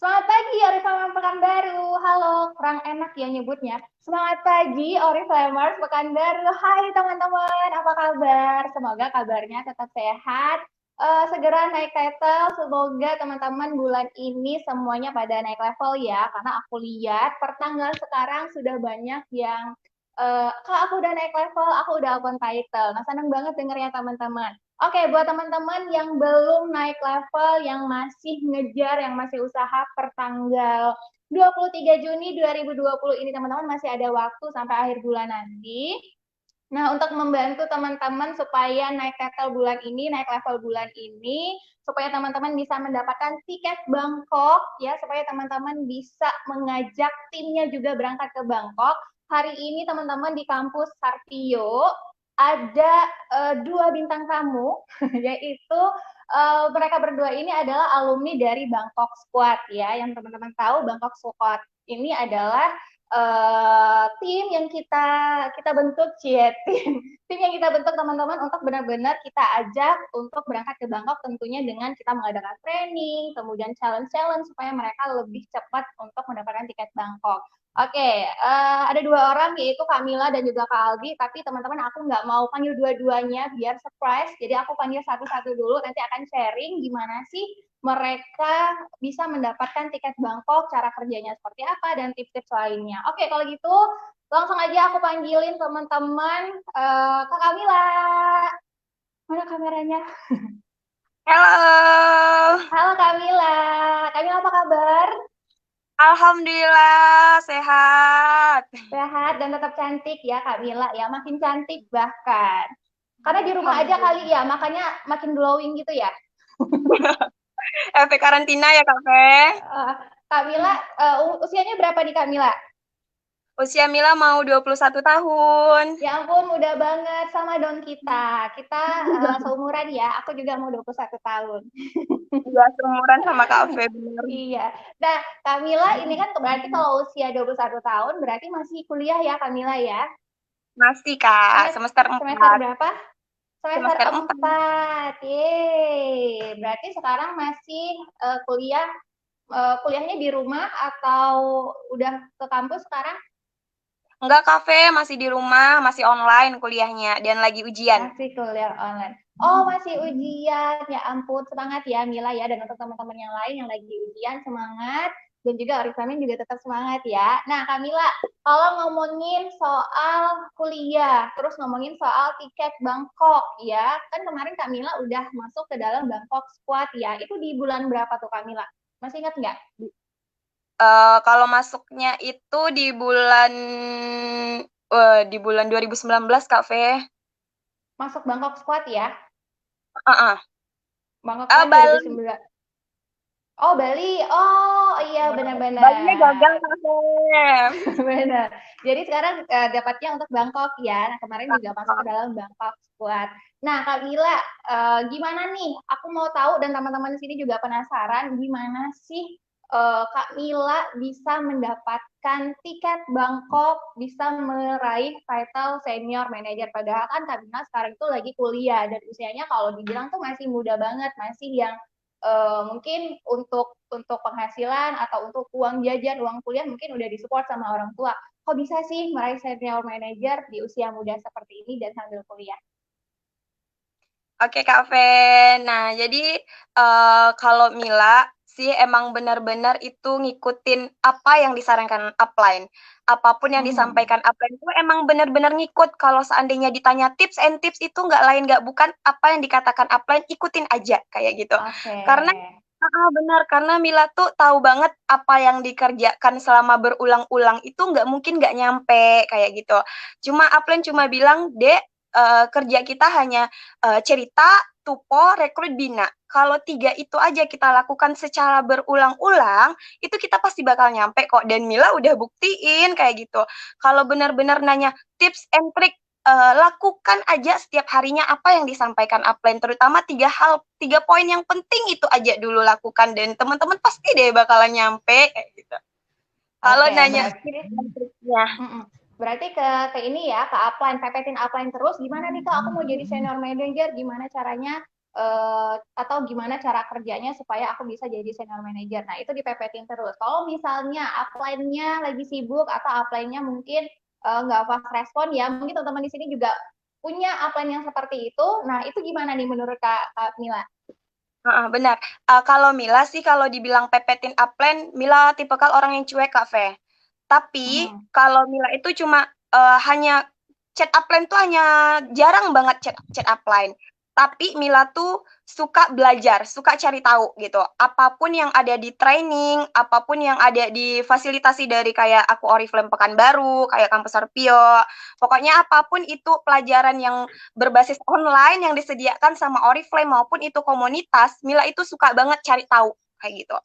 Selamat pagi, Oriflame Pekanbaru. Halo, kurang enak ya nyebutnya. Semangat pagi, Oriflamers Pekanbaru. Hai teman-teman, apa kabar? Semoga kabarnya tetap sehat. Segera naik title, semoga teman-teman bulan ini semuanya pada naik level ya. Karena aku lihat pertanggal sekarang sudah banyak yang Kak, aku udah naik level, aku udah open title. Nah, seneng banget dengernya teman-teman. Oke, buat teman-teman yang belum naik level, yang masih ngejar, yang masih usaha per tanggal 23 Juni 2020 ini teman-teman masih ada waktu sampai akhir bulan nanti. Nah, untuk membantu teman-teman supaya naik level bulan ini, naik level bulan ini, supaya teman-teman bisa mendapatkan tiket Bangkok, ya, supaya teman-teman bisa mengajak timnya juga berangkat ke Bangkok. Hari ini teman-teman di kampus Sartio ada dua bintang tamu, yaitu mereka berdua ini adalah alumni dari Bangkok Squad, ya, yang teman-teman tahu Bangkok Squad ini adalah tim yang kita bentuk tim yang kita bentuk teman-teman untuk benar-benar kita ajak untuk berangkat ke Bangkok tentunya dengan kita mengadakan training kemudian challenge supaya mereka lebih cepat untuk mendapatkan tiket Bangkok. Oke, ada dua orang yaitu Kamila dan juga Kak Aldi, tapi teman-teman aku nggak mau panggil dua-duanya biar surprise, jadi aku panggil satu-satu dulu, nanti akan sharing gimana sih mereka bisa mendapatkan tiket Bangkok, cara kerjanya seperti apa, dan tips-tips lainnya. Oke, kalau gitu langsung aja aku panggilin teman-teman Kak Kamila. Mana kameranya? Halo, Halo Kamila. Kamila apa kabar? Alhamdulillah sehat. Sehat dan tetap cantik ya Kamila ya, makin cantik bahkan. Karena di rumah aja kali Alhamdulillah. ya, makanya makin glowing gitu ya. Efek karantina ya, Kak Fe? Kamila, usianya berapa nih Kamila? Usia Mila mau 21 tahun. Ya ampun, mudah banget sama dong kita. Kita seumuran ya, aku juga mau 21 tahun. Iya, seumuran sama Kak Fe, bener. Iya. Nah, Kamila ini kan berarti kalau usia 21 tahun berarti masih kuliah ya Kamila ya? Masih, Kak. Semester, Semester semester 4. berapa? Semester Semester 4. 4. Yeay. Berarti sekarang masih kuliah, kuliahnya di rumah atau udah ke kampus sekarang? Enggak, Kak Fe. Masih di rumah, masih online kuliahnya, dan lagi ujian. Masih kuliah online. Oh, masih ujian. Ya ampun, semangat ya Mila ya. Dan untuk teman-teman yang lain yang lagi ujian, semangat. Dan juga Arifamin juga tetap semangat ya. Nah, Kamila, kalau ngomongin soal kuliah, terus ngomongin soal tiket Bangkok ya. Kan kemarin Kamila udah masuk ke dalam Bangkok Squad ya. Itu di bulan berapa tuh Kamila? Masih ingat nggak? Kalau masuknya itu di bulan 2019, Kak Fe. Masuk Bangkok Squad ya. Heeh. Bangkok Squad Bali. 2019. Oh, Bali. Oh, iya Balinya gagal, benar-benar. Kak Fe. Benar. Jadi sekarang dapatnya untuk Bangkok ya. Nah, kemarin juga masuk ke dalam Bangkok Squad. Nah, Kak Mila, gimana nih? Aku mau tahu dan teman-teman di sini juga penasaran gimana sih Kak Mila bisa mendapatkan tiket Bangkok, bisa meraih title senior manager. Padahal kan Kak Mila sekarang itu lagi kuliah dan usianya kalau dibilang tuh masih muda banget, masih yang mungkin untuk penghasilan atau untuk uang jajan, uang kuliah mungkin udah disupport sama orang tua. Kok bisa sih meraih senior manager di usia muda seperti ini dan sambil kuliah? Oke, Kak Fe. Nah, jadi kalau Mila sih emang benar-benar itu ngikutin apa yang disarankan upline. Apapun yang Hmm, disampaikan upline itu emang benar-benar ngikut. Kalau seandainya ditanya tips and tips itu nggak lain nggak bukan apa yang dikatakan upline, ikutin aja kayak gitu. oke. Karena benar, karena Mila tuh tahu banget apa yang dikerjakan selama berulang-ulang itu nggak mungkin nggak nyampe kayak gitu. Cuma upline cuma bilang, Dek, kerja kita hanya cerita, tupo, rekrut, bina. Kalau tiga itu aja kita lakukan secara berulang-ulang, itu kita pasti bakal nyampe kok. Dan Mila udah buktiin kayak gitu. Kalau benar-benar nanya tips and trick, lakukan aja setiap harinya apa yang disampaikan upline. Terutama tiga hal, 3 poin yang penting itu aja dulu lakukan. Dan teman-teman pasti deh bakalan nyampe kayak gitu. Kalau Oke, nanya berarti tips and triknya. mm-mm. Berarti ke ini ya, ke upline, pepetin upline terus. Gimana nih Kak, aku mau jadi senior manager, gimana caranya? atau gimana cara kerjanya supaya aku bisa jadi senior manager. Nah, itu dipepetin terus. Kalau misalnya upline-nya lagi sibuk atau upline-nya mungkin nggak fast respon ya, mungkin teman-teman di sini juga punya upline yang seperti itu. Nah, itu gimana nih menurut Kak Mila? Benar. Kalau Mila sih kalau dibilang pepetin upline, Mila tipikal orang yang cuek, Kak Fe. Tapi Hmm. kalau Mila itu cuma hanya chat upline tuh hanya jarang banget chat upline. Tapi Mila tuh suka belajar, suka cari tahu gitu. Apapun yang ada di training, apapun yang ada di fasilitasi dari kayak aku Oriflame Pekanbaru, kayak Kampus Arpio. Pokoknya apapun itu pelajaran yang berbasis online yang disediakan sama Oriflame maupun itu komunitas, Mila itu suka banget cari tahu kayak gitu.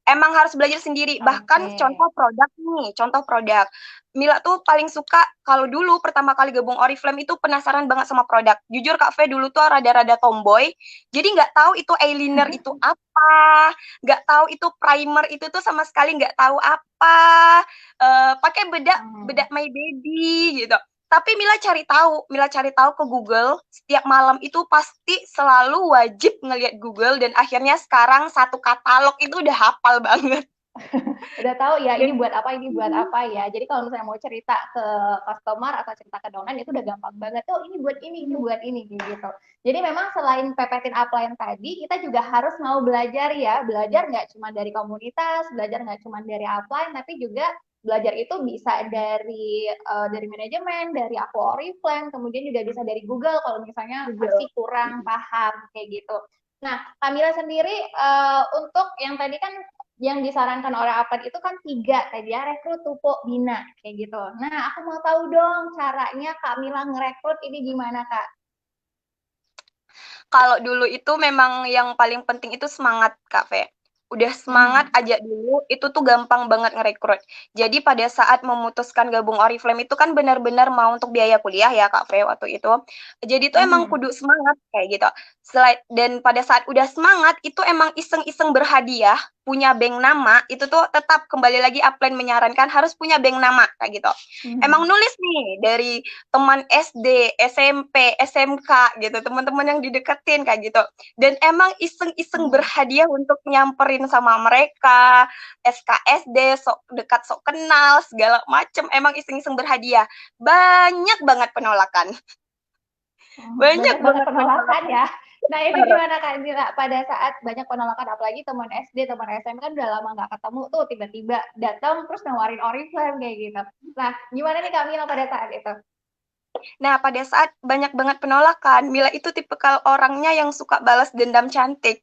Emang harus belajar sendiri. Bahkan Oke. contoh produk nih, contoh produk. Mila tuh paling suka kalau dulu pertama kali gabung Oriflame itu penasaran banget sama produk. Jujur Kak Fe dulu tuh rada-rada tomboy. Jadi nggak tahu itu eyeliner itu apa, nggak tahu itu primer itu tuh sama sekali nggak tahu apa. Pakai bedak Hmm. bedak My Baby gitu. Tapi Mila cari tahu ke Google, setiap malam itu pasti selalu wajib ngelihat Google dan akhirnya sekarang satu katalog itu udah hafal banget. Udah tahu ya Dan ini buat apa ya. Jadi kalau misalnya mau cerita ke customer atau cerita ke downline itu udah gampang banget. Oh, ini buat ini gitu. Jadi memang selain pepetin upline tadi, kita juga harus mau belajar ya. Belajar nggak cuma dari komunitas, belajar nggak cuma dari upline, tapi juga belajar itu bisa dari manajemen, dari aku Oriflame, kemudian juga bisa dari Google kalau misalnya Google. masih kurang paham kayak gitu. Nah, Kamila sendiri untuk yang tadi kan yang disarankan oleh Apple itu kan 3 tadi ya, rekrut, tupo, bina kayak gitu. Nah, aku mau tahu dong caranya Kak Mila ngerekrut ini gimana Kak? Kalau dulu itu memang yang paling penting itu semangat, Kak Fe. Udah semangat Hmm. aja dulu, itu tuh gampang banget ngerekrut. Jadi pada saat memutuskan gabung Oriflame itu kan benar-benar mau untuk biaya kuliah ya, Kak Fe, waktu itu. Jadi itu emang Hmm. kudu semangat kayak gitu. Dan pada saat udah semangat, itu emang iseng-iseng berhadiah, punya bank nama, itu tuh tetap kembali lagi upline menyarankan harus punya bank nama kayak gitu. Emang Hmm. nulis nih dari teman SD, SMP, SMK gitu, teman-teman yang dideketin kayak gitu. Dan emang iseng-iseng Hmm. berhadiah untuk nyamperin sama mereka, SKSD, sok dekat, sok kenal, segala macem. Emang iseng-iseng berhadiah. Banyak banget penolakan. Banyak Banyak banget banget penolakan penolakan. ya. Nah, itu gimana Kak Mila pada saat banyak penolakan apalagi teman SD, teman SMP kan udah lama nggak ketemu tuh tiba-tiba datang terus nawarin Oriflame kayak gitu. Nah, gimana nih Kak Mila pada saat itu? Nah, pada saat banyak banget penolakan, Mila itu tipikal orangnya yang suka balas dendam cantik.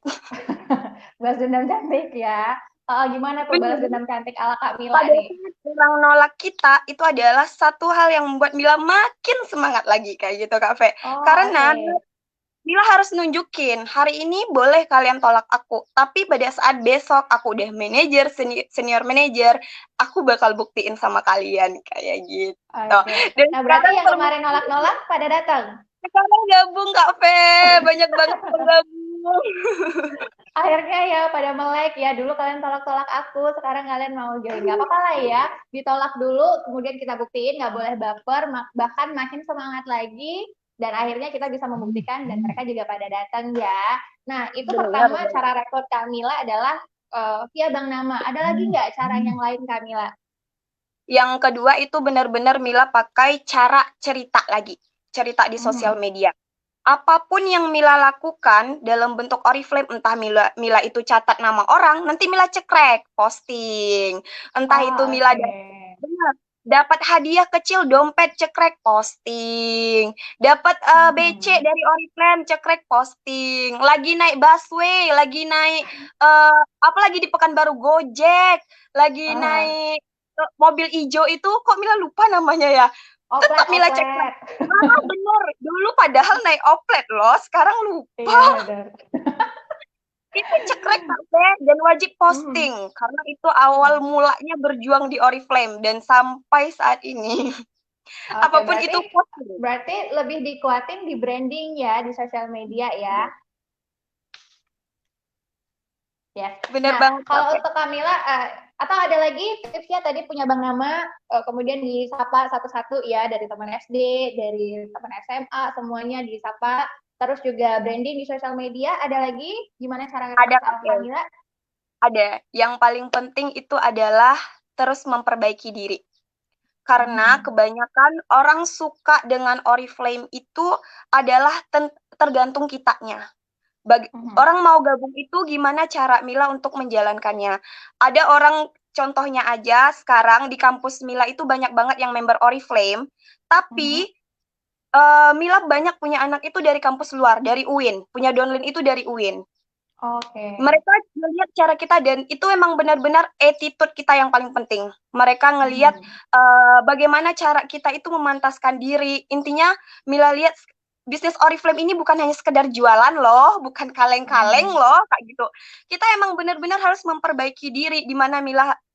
Balas dendam cantik ya. Gimana tuh balas Bener. dendam cantik ala Kak Mila Pada nih? saat orang nolak kita, itu adalah satu hal yang membuat Mila makin semangat lagi kayak gitu, Kak Fe. Oh, Karena oke. Mila harus nunjukin, hari ini boleh kalian tolak aku, tapi pada saat besok aku udah manajer, senior manajer, aku bakal buktiin sama kalian kayak gitu. Oke. Dan Nah, berarti sekarang yang kemarin nolak-nolak pada datang. sekarang gabung, Kak Fe, banyak banget yang gabung. Akhirnya ya pada melek ya. Dulu kalian tolak-tolak aku, sekarang kalian mau join. Gak apa-apa lah ya. Ditolak dulu, kemudian kita buktiin, nggak boleh baper, bahkan makin semangat lagi. Dan akhirnya kita bisa membuktikan dan mereka juga pada datang ya. Nah, itu Benar, pertama cara rekrut Kamila adalah via Bank Nama. Ada lagi nggak cara yang lain Kamila? yang kedua itu benar-benar Mila pakai cara cerita lagi, cerita di sosial Mhm. media. Apapun yang Mila lakukan dalam bentuk Oriflame, entah Mila itu catat nama orang, nanti Mila cekrek, posting. Entah itu Oh, Mila oke. dapat hadiah kecil dompet, cekrek, posting. Dapat BC Mhm. dari Oriflame, cekrek, posting. Lagi naik busway, lagi naik apa lagi di Pekanbaru Gojek, lagi Ah, naik mobil hijau itu kok Mila lupa namanya ya. oplet, Tetap Mila cek. oplet. Bener. Dulu padahal naik oplet loh, sekarang lupa. Iya, benar. Itu cekrek Kak dan wajib Mhm. posting karena itu awal mulanya berjuang di Oriflame dan sampai saat ini Oke, apapun berarti itu posting. berarti lebih dikuatin di branding ya di sosial media ya. Ya. Bener Nah, banget Kak kalau Fe. untuk Kamila, atau ada lagi tipsnya tadi punya bank nama, kemudian disapa satu-satu ya dari teman SD, dari teman SMA, semuanya disapa. terus juga branding di sosial media. Ada lagi gimana cara Ada, tips ala Kak. Kamila? Ada. Yang paling penting itu adalah terus memperbaiki diri. Karena Mhm, kebanyakan orang suka dengan Oriflame itu adalah tergantung kitanya. mhm, Orang mau gabung itu gimana cara Mila untuk menjalankannya. Ada orang contohnya aja sekarang di kampus Mila itu banyak banget yang member Oriflame, mhm. tapi Mila banyak punya anak itu dari kampus luar, dari UIN, punya downline itu dari UIN. Oke. Mereka ngelihat cara kita dan itu emang benar-benar attitude kita yang paling penting. Mereka ngelihat Mhm, bagaimana cara kita itu memantaskan diri. Intinya Mila lihat bisnis Oriflame ini bukan hanya sekedar jualan loh, bukan kaleng-kaleng mhm, loh, kayak gitu. Kita emang benar-benar harus memperbaiki diri di mana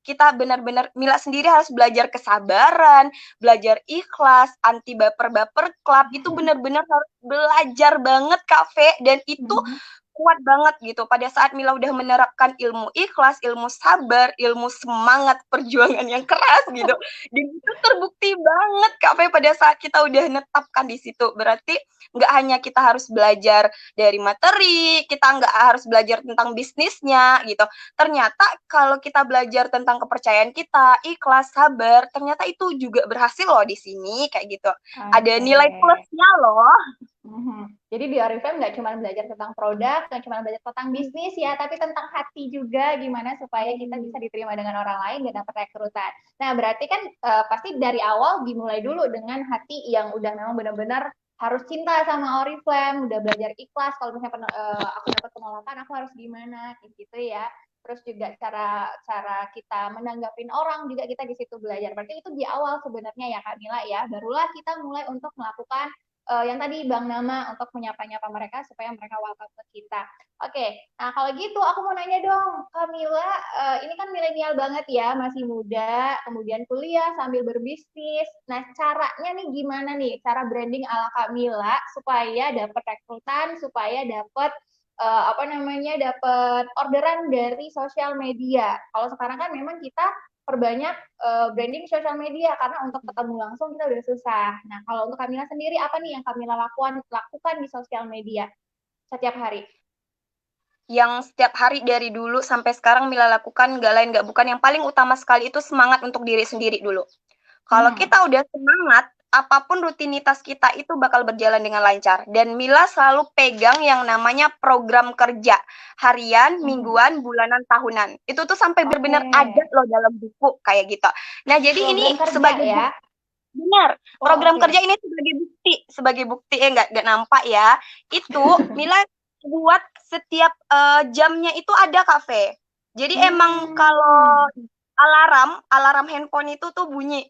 kita benar-benar Mila sendiri harus belajar kesabaran, belajar ikhlas, anti baper-baper klub itu benar-benar harus belajar banget kafe dan itu mhm. kuat banget gitu pada saat Mila udah menerapkan ilmu ikhlas, ilmu sabar, ilmu semangat perjuangan yang keras gitu. Dan itu terbukti banget Kak Fe pada saat kita udah netapkan di situ. Berarti nggak hanya kita harus belajar dari materi, kita nggak harus belajar tentang bisnisnya gitu. Ternyata kalau kita belajar tentang kepercayaan kita, ikhlas, sabar, ternyata itu juga berhasil loh di sini kayak gitu. Ada Oke. nilai plusnya loh. Mhm. Jadi di Oriflame nggak cuma belajar tentang produk, nggak cuma belajar tentang bisnis ya, tapi tentang hati juga gimana supaya kita bisa diterima dengan orang lain dan dapat rekrutan. Nah, berarti kan pasti dari awal dimulai dulu dengan hati yang udah memang benar-benar harus cinta sama Oriflame, udah belajar ikhlas. Kalau misalnya aku dapat penolakan, aku harus gimana, gitu ya. Terus juga cara cara kita menanggapin orang juga kita di situ belajar. Berarti itu di awal sebenarnya ya Kak Mila ya. Barulah kita mulai untuk melakukan yang tadi Bang Nama untuk menyapa-nyapa mereka supaya mereka welcome ke kita. Oke, nah kalau gitu aku mau nanya dong, Kamila, ini kan milenial banget ya, masih muda, kemudian kuliah sambil berbisnis. Nah, caranya nih gimana nih, cara branding ala Kamila supaya dapat rekrutan, supaya dapat apa namanya, dapat orderan dari sosial media. Kalau sekarang kan memang kita perbanyak branding sosial media karena untuk ketemu langsung kita udah susah. Nah, kalau untuk Kamila sendiri apa nih yang Kamila lakukan di sosial media setiap hari? Yang setiap hari dari dulu sampai sekarang Mila lakukan nggak lain nggak bukan yang paling utama sekali itu semangat untuk diri sendiri dulu. Kalau Hmm. kita udah semangat, apapun rutinitas kita itu bakal berjalan dengan lancar. Dan Mila selalu pegang yang namanya program kerja harian, Hmm. mingguan, bulanan, tahunan. Itu tuh sampai Oke. benar-benar ada loh dalam buku kayak gitu. Nah, jadi Program ini kerja sebagai ya. benar, Oh, program kerja oke. ini sebagai bukti nggak nampak ya. Itu Mila buat setiap jamnya itu ada kafe. Jadi emang Hmm. kalau alarm handphone itu tuh bunyi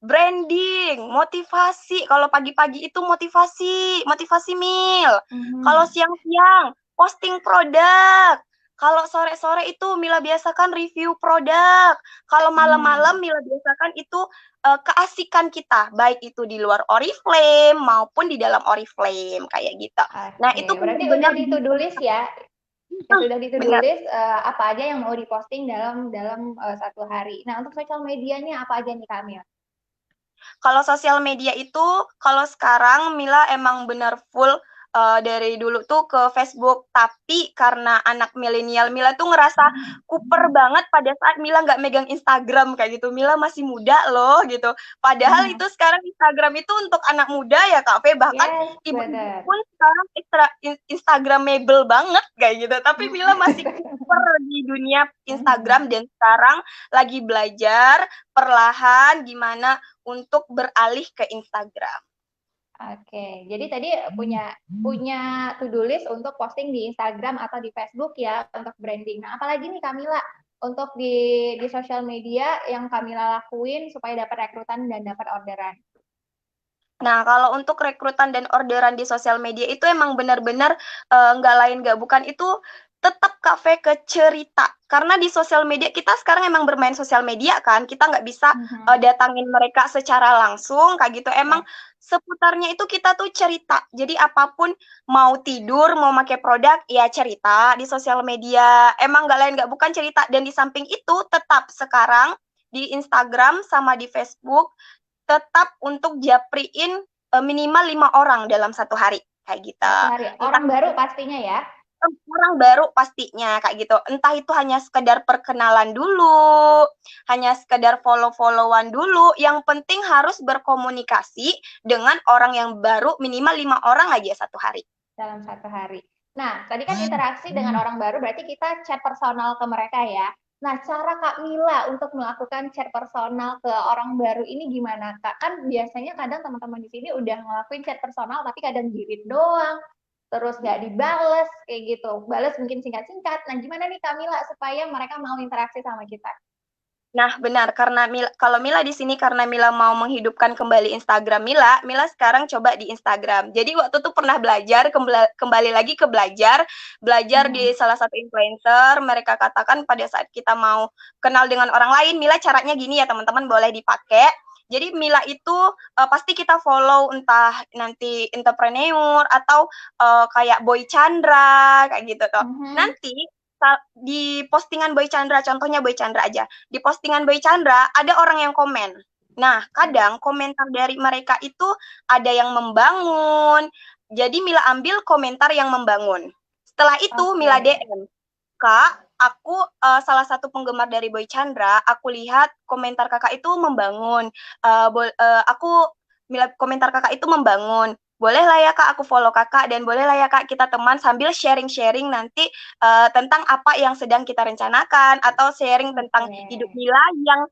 branding, motivasi. Kalau pagi-pagi itu motivasi, motivasi meal. Kalau Hmm. siang-siang posting produk. Kalau sore-sore itu Mila biasakan review produk. Kalau Hmm. malam-malam Mila biasakan itu keasikan kita, baik itu di luar Oriflame maupun di dalam Oriflame kayak gitu. Nah, Oke, itu berarti udah benar-benar di to-do list ya. Ya, sudah di to-do benar. list apa aja yang mau diposting dalam dalam satu hari. Nah, untuk sosial medianya apa aja nih Kamil? Kalau sosial media itu, kalau sekarang Mila emang benar full dari dulu tuh ke Facebook. Tapi karena anak milenial, Mila tuh ngerasa kuper banget pada saat Mila nggak megang Instagram kayak gitu. Mila masih muda loh gitu. Padahal Mhm. itu sekarang Instagram itu untuk anak muda ya Kak Fe. Bahkan Yes, ibu-ibu benar. pun sekarang Instagramable banget kayak gitu. Tapi Mila masih kuper di dunia Instagram Mhm. dan sekarang lagi belajar perlahan gimana untuk beralih ke Instagram. Oke, jadi tadi punya punya to-do list untuk posting di Instagram atau di Facebook ya untuk branding. Nah, apalagi nih Kamila untuk di sosial media yang Kamila lakuin supaya dapat rekrutan dan dapat orderan. Nah, kalau untuk rekrutan dan orderan di sosial media itu emang benar-benar nggak lain nggak bukan itu tetap kafe ke cerita. Karena di sosial media kita sekarang emang bermain sosial media kan, kita nggak bisa Mhm. datangin mereka secara langsung kayak gitu. Emang Ya. seputarnya itu kita tuh cerita. Jadi apapun mau tidur, mau pakai produk, ya cerita di sosial media. Emang nggak lain nggak bukan cerita. Dan di samping itu tetap sekarang di Instagram sama di Facebook tetap untuk japriin minimal 5 orang dalam satu hari. kayak gitu. Satu hari. Entah Orang baru pastinya ya. orang baru pastinya kayak gitu. Entah itu hanya sekedar perkenalan dulu, hanya sekedar follow-followan dulu. Yang penting harus berkomunikasi dengan orang yang baru minimal 5 orang aja satu hari. Dalam satu hari. Nah, tadi kan interaksi dengan orang baru berarti kita chat personal ke mereka ya. Nah, cara Kak Mila untuk melakukan chat personal ke orang baru ini gimana, Kak? Kan biasanya kadang teman-teman di sini udah ngelakuin chat personal, tapi kadang di-read doang, terus nggak dibales, kayak gitu. Bales mungkin singkat-singkat. Nah, gimana nih Kak Mila supaya mereka mau interaksi sama kita? Nah, benar karena kalau Mila di sini karena Mila mau menghidupkan kembali Instagram Mila, Mila sekarang coba di Instagram. Jadi waktu itu pernah belajar kembali lagi ke belajar di Mhm. salah satu influencer, mereka katakan pada saat kita mau kenal dengan orang lain, Mila caranya gini ya teman-teman boleh dipakai. Jadi Mila itu pasti kita follow entah nanti entrepreneur atau kayak Boy Chandra kayak gitu tuh. Mhm. Nanti di postingan Boy Chandra, contohnya Boy Chandra aja, di postingan Boy Chandra ada orang yang komen. Nah, kadang komentar dari mereka itu ada yang membangun. Jadi Mila ambil komentar yang membangun. Setelah itu Mila Oke. DM, Kak, aku salah satu penggemar dari Boy Chandra. Aku lihat komentar kakak itu membangun. Aku Mila komentar kakak itu membangun. Boleh lah ya kak, aku follow kakak dan boleh lah ya kak kita teman sambil sharing-sharing nanti tentang apa yang sedang kita rencanakan atau sharing tentang Oke. hidup Mila yang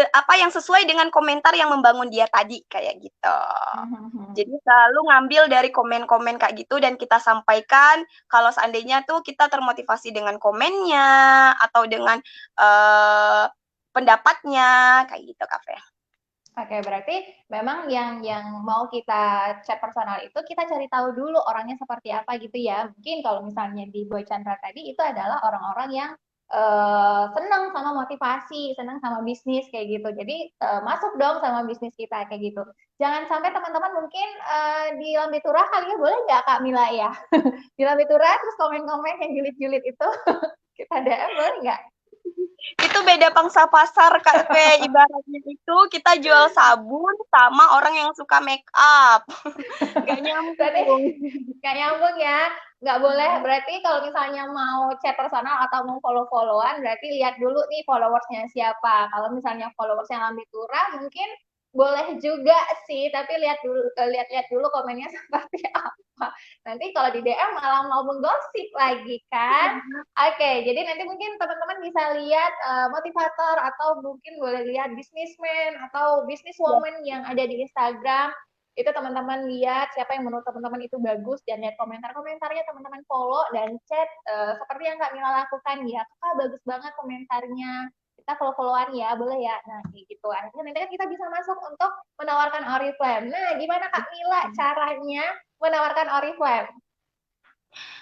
apa yang sesuai dengan komentar yang membangun dia tadi kayak gitu. Mhm. Jadi selalu ngambil dari komen-komen kayak gitu dan kita sampaikan kalau seandainya tuh kita termotivasi dengan komennya atau dengan pendapatnya kayak gitu Kak Fe. Oke, berarti memang yang mau kita chat personal itu kita cari tahu dulu orangnya seperti apa gitu ya. Mungkin kalau misalnya di Boy Chandra tadi itu adalah orang-orang yang senang sama motivasi, senang sama bisnis kayak gitu. Jadi masuk dong sama bisnis kita kayak gitu. Jangan sampai teman-teman mungkin di Lambe Turah kali ya boleh nggak Kak Mila ya? Di Lambe Turah terus komen-komen yang julid-julid itu kita DM boleh nggak? Itu beda pangsa pasar Kak Fe. Ibaratnya itu kita jual sabun sama orang yang suka make up. Nggak Berarti nyambung. nggak nyambung ya, nggak boleh. Berarti kalau misalnya mau chat personal atau mau follow-followan, berarti lihat dulu nih followersnya siapa. Kalau misalnya followersnya Lambe Tura, mungkin boleh juga sih, tapi lihat dulu, lihat-lihat dulu komennya seperti apa. Nanti kalau di DM malah mau menggosip lagi kan. Oke, jadi nanti mungkin teman-teman bisa lihat motivator atau mungkin boleh lihat businessman atau Ya, businesswoman yang ada di Instagram itu teman-teman lihat siapa yang menurut teman-teman itu bagus dan lihat komentar-komentarnya teman-teman follow dan chat seperti yang Kak Mila lakukan ya Kak bagus banget komentarnya kita follow-followan ya boleh ya nah gitu akhirnya nanti kan kita bisa masuk untuk menawarkan Oriflame nah gimana Kak Mila caranya menawarkan Oriflame.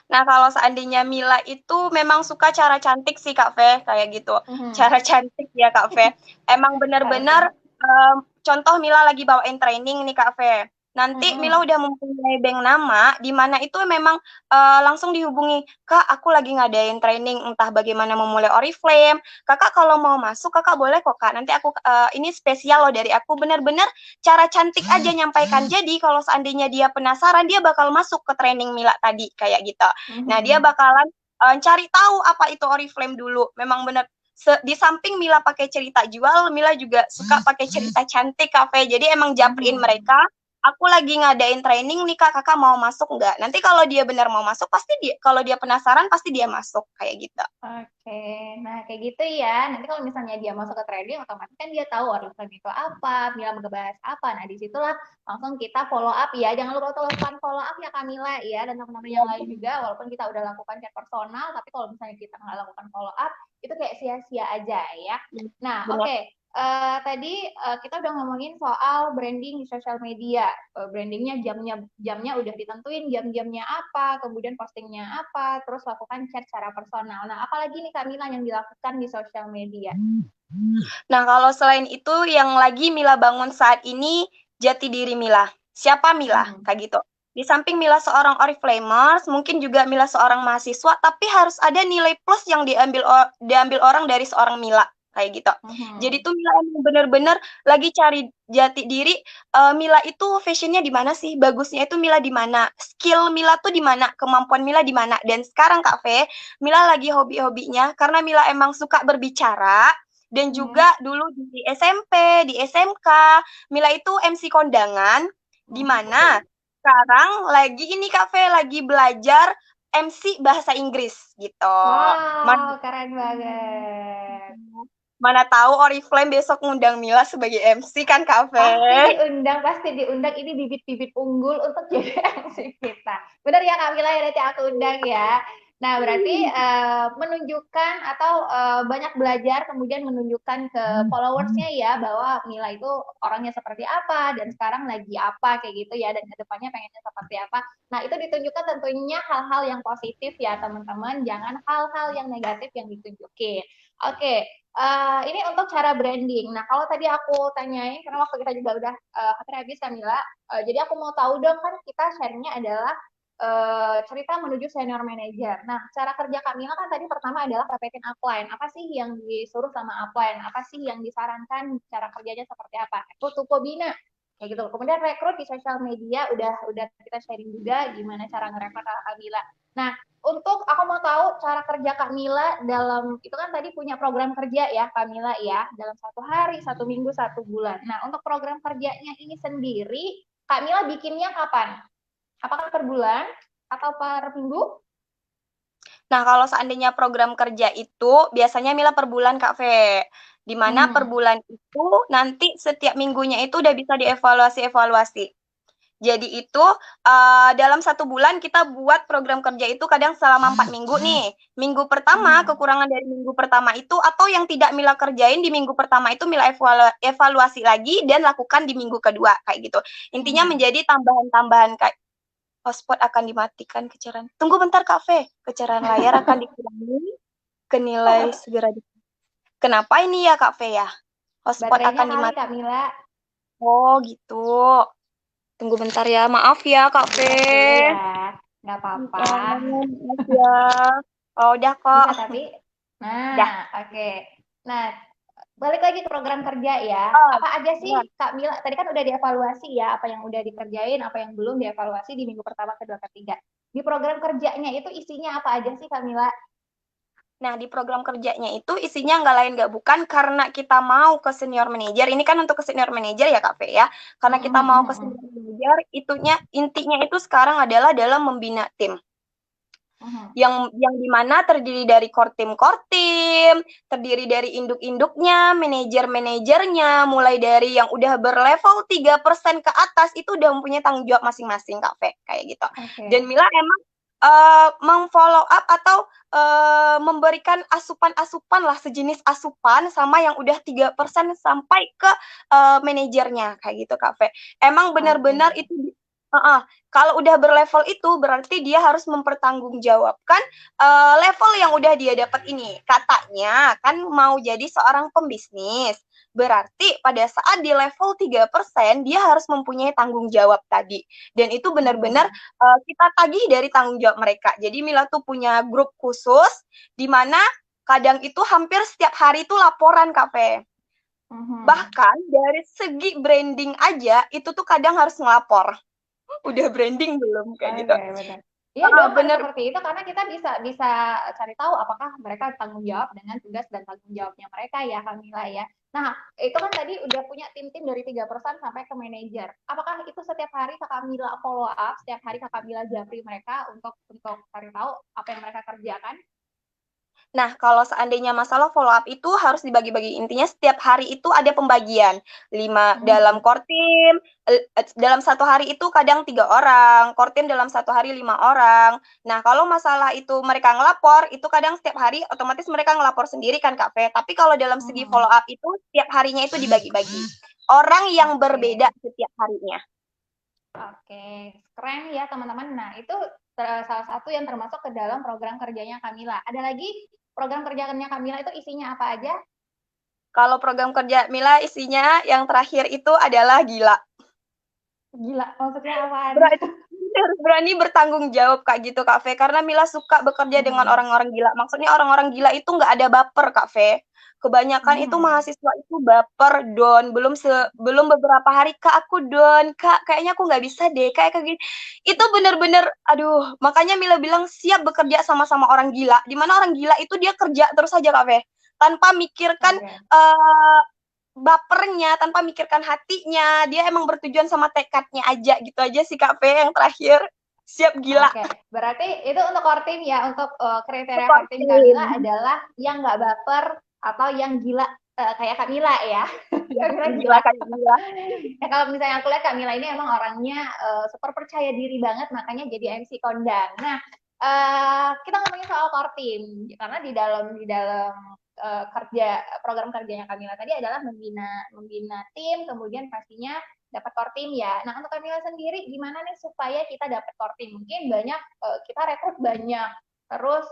nah, kalau seandainya Mila itu memang suka cara cantik sih Kak Fe, kayak gitu. Mhm. Cara cantik ya Kak Fe. Emang Oke. benar-benar contoh Mila lagi bawain training nih Kak Fe. Nanti Mila Mhm. udah mempunyai bank nama, di mana itu memang langsung dihubungi, Kak, aku lagi ngadain training entah bagaimana memulai Oriflame. Kakak kalau mau masuk, kakak boleh kok Kak. Nanti aku ini spesial loh dari aku, benar-benar cara cantik aja nyampaikan. Jadi kalau seandainya dia penasaran, dia bakal masuk ke training Mila tadi kayak gitu. Nah, dia Mhm. bakalan cari tahu apa itu Oriflame dulu. Memang benar di samping Mila pakai cerita jual, Mila juga suka pakai cerita cantik kafe. Jadi emang japrin Mhm. mereka, aku lagi ngadain training nih Kak, kakak mau masuk nggak? Nanti kalau dia benar mau masuk, pasti dia kalau dia penasaran pasti dia masuk kayak gitu. Oke, nah kayak gitu ya. Nanti kalau misalnya dia masuk ke trading, otomatis kan dia tahu Oriflame itu apa, Mila ngebahas apa. Nah, disitulah langsung kita follow up ya. Jangan lupa lakukan follow up ya Kamila ya, dan teman-teman yang lain juga. Walaupun kita udah lakukan chat personal, tapi kalau misalnya kita nggak lakukan follow up, itu kayak sia-sia aja ya. Nah, Benar. oke. Tadi kita udah ngomongin soal branding di sosial media. Brandingnya jamnya udah ditentuin, jam-jamnya apa, kemudian postingnya apa, terus lakukan chat secara personal. Nah, apalagi nih Kak Mila yang dilakukan di sosial media? Nah, kalau selain itu yang lagi Mila bangun saat ini jati diri Mila. Siapa Mila? Hmm. Kayak gitu. Di samping Mila seorang Oriflamers, mungkin juga Mila seorang mahasiswa, tapi harus ada nilai plus yang diambil orang dari seorang Mila. kayak gitu. Jadi Mhm. tuh Mila emang bener-bener lagi cari jati diri. Mila itu fashionnya di mana sih? Bagusnya itu Mila di mana? Skill Mila tuh di mana? Kemampuan Mila di mana? Dan sekarang Kak Fe, Mila lagi hobi-hobinya karena Mila emang suka berbicara dan Mhm. juga dulu di SMP, di SMK, Mila itu MC kondangan di Mhm. mana sekarang lagi ini Kak Fe lagi belajar MC bahasa Inggris gitu. Mana, Wow, keren banget. mana tahu Oriflame besok ngundang Mila sebagai MC kan Kak Fe? Pasti diundang, pasti diundang. Ini bibit-bibit unggul untuk jadi MC kita. Benar ya Kak Mila ya, nanti aku undang ya. Nah, berarti menunjukkan atau banyak belajar kemudian menunjukkan ke followersnya ya bahwa Mila itu orangnya seperti apa dan sekarang lagi apa kayak gitu ya dan kedepannya pengennya seperti apa. Nah, itu ditunjukkan tentunya hal-hal yang positif ya teman-teman, jangan hal-hal yang negatif yang ditunjukin. Oke, ini untuk cara branding. Nah, kalau tadi aku tanyain, karena waktu kita juga udah hampir habis, Kamila. Jadi aku mau tahu dong, kan kita share-nya adalah cerita menuju senior manager. Nah, cara kerja Kamila kan tadi pertama adalah pepetin upline. Apa sih yang disuruh sama upline? Apa sih yang disarankan cara kerjanya seperti apa? Tutup bina kayak gitu. Kemudian rekrut di sosial media udah kita sharing juga gimana cara ngerekrut Kamila. Nah, untuk aku mau tahu cara kerja Kak Mila dalam itu kan tadi punya program kerja ya Kak Mila ya dalam 1 hari, 1 minggu, 1 bulan. Nah untuk program kerjanya ini sendiri Kak Mila bikinnya kapan? Apakah per bulan atau per minggu? Nah, kalau seandainya program kerja itu biasanya Mila per bulan Kak Fe. Di mana per Hmm. bulan itu nanti setiap minggunya itu udah bisa dievaluasi-evaluasi. Jadi itu dalam 1 bulan kita buat program kerja itu kadang selama 4 minggu nih. Minggu pertama, Hmm. kekurangan dari minggu pertama itu atau yang tidak Mila kerjain di minggu pertama itu Mila evaluasi lagi dan lakukan di minggu kedua kayak gitu. Intinya Hmm. menjadi tambahan-tambahan kayak hotspot akan dimatikan kecerahan. Tunggu bentar Kak Fe, kecerahan layar akan dikurangi ke nilai segera di. Kenapa ini ya Kak Fe ya? Hotspot Baterainya akan kali Kak dimatikan. Mila. Oh gitu. Tunggu bentar ya. Maaf ya Kak Fe. Dicas dulu ya. Nggak apa-apa. Oh, maaf ya. Oh, udah kok. Bisa tapi. Udah. Nah, oke. Okay. Nah, balik lagi ke program kerja ya. Oh, Apa aja sih benar. Kak Mila? Tadi kan udah dievaluasi ya, apa yang udah dikerjain, apa yang belum dievaluasi di minggu pertama, kedua, ketiga. Di program kerjanya itu isinya apa aja sih Kak Mila? Nah, di program kerjanya itu isinya nggak lain nggak bukan karena kita mau ke senior manager. Ini kan untuk ke senior manager ya Kak Fe ya. Karena kita mau ke senior manager, itunya intinya itu sekarang adalah dalam membina tim. Yang dimana terdiri dari core team, terdiri dari induk-induknya, manajer-manajernya, mulai dari yang udah berlevel 3% ke atas itu udah mempunyai tanggung jawab masing-masing Kak Fe, kayak gitu. Dan Oke. Mila emang memfollow up atau memberikan asupan-asupan lah sejenis asupan sama yang udah 3% sampai ke manajernya kayak gitu Kak Fe. Emang benar-benar Oke. itu kalau udah berlevel itu berarti dia harus mempertanggungjawabkan level yang udah dia dapat ini. Katanya kan mau jadi seorang pembisnis. Berarti pada saat di level 3% dia harus mempunyai tanggung jawab tadi. Dan itu benar-benar kita tagih dari tanggung jawab mereka. Jadi Mila tuh punya grup khusus di mana kadang itu hampir setiap hari itu laporan Kak Fe. Bahkan dari segi branding aja itu tuh kadang harus ngelapor. Udah branding belum kayak gitu. Oke, benar. Iya dong harus Bener. seperti itu karena kita bisa bisa cari tahu apakah mereka tanggung jawab dengan tugas dan tanggung jawabnya mereka ya Kamila ya. Nah, itu kan tadi udah punya tim-tim dari 3% sampai ke manajer. Apakah itu setiap hari Kak Kamila follow up, setiap hari Kak Kamila japri mereka untuk cari tahu apa yang mereka kerjakan? Nah, kalau seandainya masalah follow up itu harus dibagi-bagi. Intinya setiap hari itu ada pembagian. 5 dalam Mhm. core team, dalam 1 hari itu kadang 3 orang, core team dalam 1 hari 5 orang. Nah, kalau masalah itu mereka ngelapor, itu kadang setiap hari otomatis mereka ngelapor sendiri kan Kak Fe. Tapi kalau dalam segi follow Mhm. up itu setiap harinya itu dibagi-bagi. Orang yang berbeda Oke. setiap harinya. Oke, keren ya teman-teman. Nah, itu salah satu yang termasuk ke dalam program kerjanya Kamila. Ada lagi program kerjanya Kamila itu isinya apa aja? Kalau program kerja Mila isinya yang terakhir itu adalah gila. Gila, maksudnya apaan? Berani, harus berani bertanggung jawab Kak gitu Kak Fe. Karena Mila suka bekerja dengan Mhm. orang-orang gila. Maksudnya orang-orang gila itu nggak ada baper Kak Fe. Kebanyakan itu Hmm. mahasiswa itu baper, Don. Belum beberapa hari, Kak, aku down. Kak, kayaknya aku nggak bisa deh. Kayak gini. Itu bener-bener, aduh. Makanya Mila bilang siap bekerja sama-sama orang gila. Dimana orang gila itu dia kerja terus aja, Kak Fe. Tanpa mikirkan Oke. eh, bapernya, tanpa mikirkan hatinya. Dia emang bertujuan sama tekadnya aja. Gitu aja sih, Kak Fe, yang terakhir. Siap gila. Oke, berarti itu untuk core team ya, untuk kriteria Support core team Kamila team. adalah yang nggak baper atau yang gila kayak Kamila ya. Ya, Kamila gila gila. kan, gila. Ya, kalau misalnya aku lihat Kamila ini emang orangnya super percaya diri banget, makanya jadi MC kondang. Nah, kita ngomongin soal core team, karena di dalam kerja program kerjanya Kamila tadi adalah membina membina tim, kemudian pastinya dapat core team ya. Nah, untuk Kamila sendiri gimana nih supaya kita dapat core team? Mungkin banyak kita rekrut banyak, terus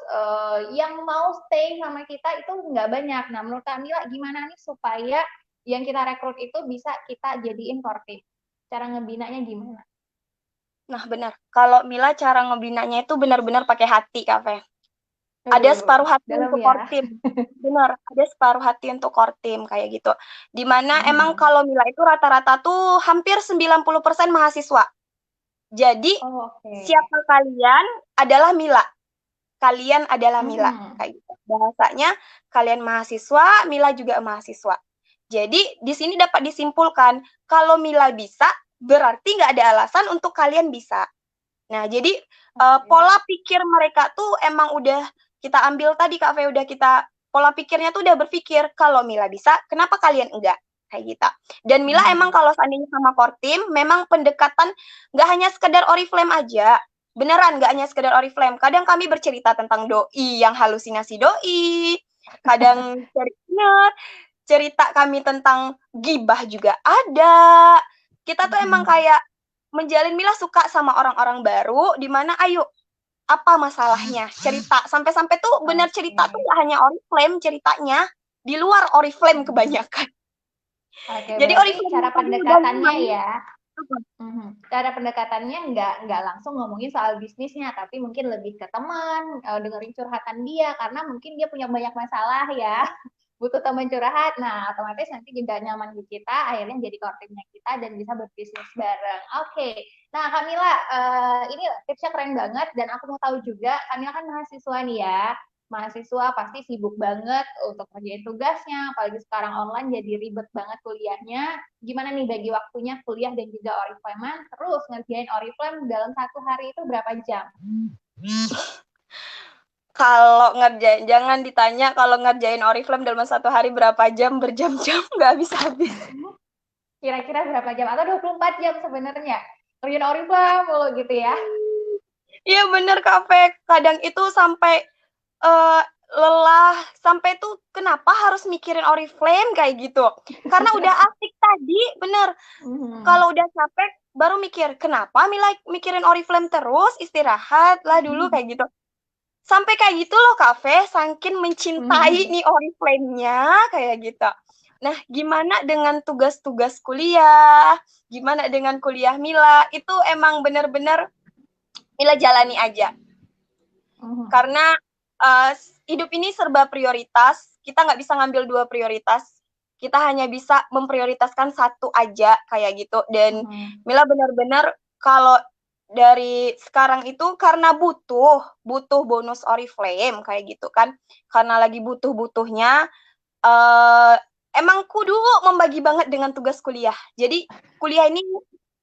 yang mau stay sama kita itu nggak banyak. Nah, menurut Kamila gimana nih supaya yang kita rekrut itu bisa kita jadiin core team? Cara ngebinanya gimana? Nah, benar. Kalau Mila cara ngebinanya itu benar-benar pakai hati, Kak Fe. Ada Aduh, separuh hati dalam untuk core ya. team. Benar, ada separuh hati untuk core team kayak gitu. Dimana emang Mhm. kalau Mila itu rata-rata tuh hampir 90% mahasiswa. Jadi, Oh, oke. siapa kalian adalah Mila. Kalian adalah Mila. Mhm. Kayak gitu. Bahasanya, kalian mahasiswa, Mila juga mahasiswa. Jadi, di sini dapat disimpulkan, kalau Mila bisa, berarti nggak ada alasan untuk kalian bisa. Nah, jadi Oke. pola pikir mereka tuh emang udah kita ambil tadi, Kak Fe, udah kita pola pikirnya tuh udah berpikir kalau Mila bisa, kenapa kalian enggak? Kayak gitu. Dan Mila emang Mhm. kalau seandainya sama core team, memang pendekatan nggak hanya sekedar Oriflame aja. Beneran nggak hanya sekedar Oriflame. Kadang kami bercerita tentang doi yang halusinasi doi. Kadang cerita kami tentang gibah juga ada. Kita tuh emang Mhm. kayak menjalin Mila suka sama orang-orang baru, di mana ayo apa masalahnya cerita sampai-sampai tuh benar cerita tuh Oke. gak hanya Oriflame ceritanya di luar Oriflame Mhm. kebanyakan. Oke, Jadi berarti Oriflame cara tadi udah pendekatannya main ya. Mhm. Cara pendekatannya nggak langsung ngomongin soal bisnisnya, tapi mungkin lebih ke teman, dengerin curhatan dia, karena mungkin dia punya banyak masalah ya, butuh teman curhat. Nah, otomatis nanti juga nyaman di kita, akhirnya jadi core team-nya kita dan bisa berbisnis bareng. Oke. Nah, Kamila, ini tipsnya keren banget dan aku mau tahu juga, Kamila kan mahasiswa nih ya. Mahasiswa pasti sibuk banget untuk kerjain tugasnya, apalagi sekarang online jadi ribet banget kuliahnya. Gimana nih bagi waktunya kuliah dan juga Oriflame, terus ngerjain Oriflame dalam satu hari itu berapa jam? kalau ngerjain jangan ditanya kalau ngerjain Oriflame dalam satu hari berapa jam berjam-jam nggak habis-habis. Kira-kira berapa jam? Atau 24 jam sebenarnya? Kerjaan Oriflame mulu gitu ya? Iya bener Kak, kadang itu sampai uh, lelah sampai tuh kenapa harus mikirin Oriflame kayak gitu. Karena udah asik tadi, bener. Mhm. Kalau udah capek baru mikir, kenapa Mila mikirin Oriflame terus, istirahat lah dulu kayak gitu. Sampai kayak gitu loh Kafe, saking mencintai Mhm. nih Oriflame-nya kayak gitu. Nah, gimana dengan tugas-tugas kuliah? Gimana dengan kuliah Mila? Itu emang bener-bener Mila jalani aja. Mhm. Karena uh, hidup ini serba prioritas, kita nggak bisa ngambil dua prioritas, kita hanya bisa memprioritaskan satu aja kayak gitu. Dan Mhm. Mila benar-benar kalau dari sekarang itu karena butuh bonus Oriflame kayak gitu kan, karena lagi butuhnya uh, emang kudu membagi banget dengan tugas kuliah. Jadi kuliah ini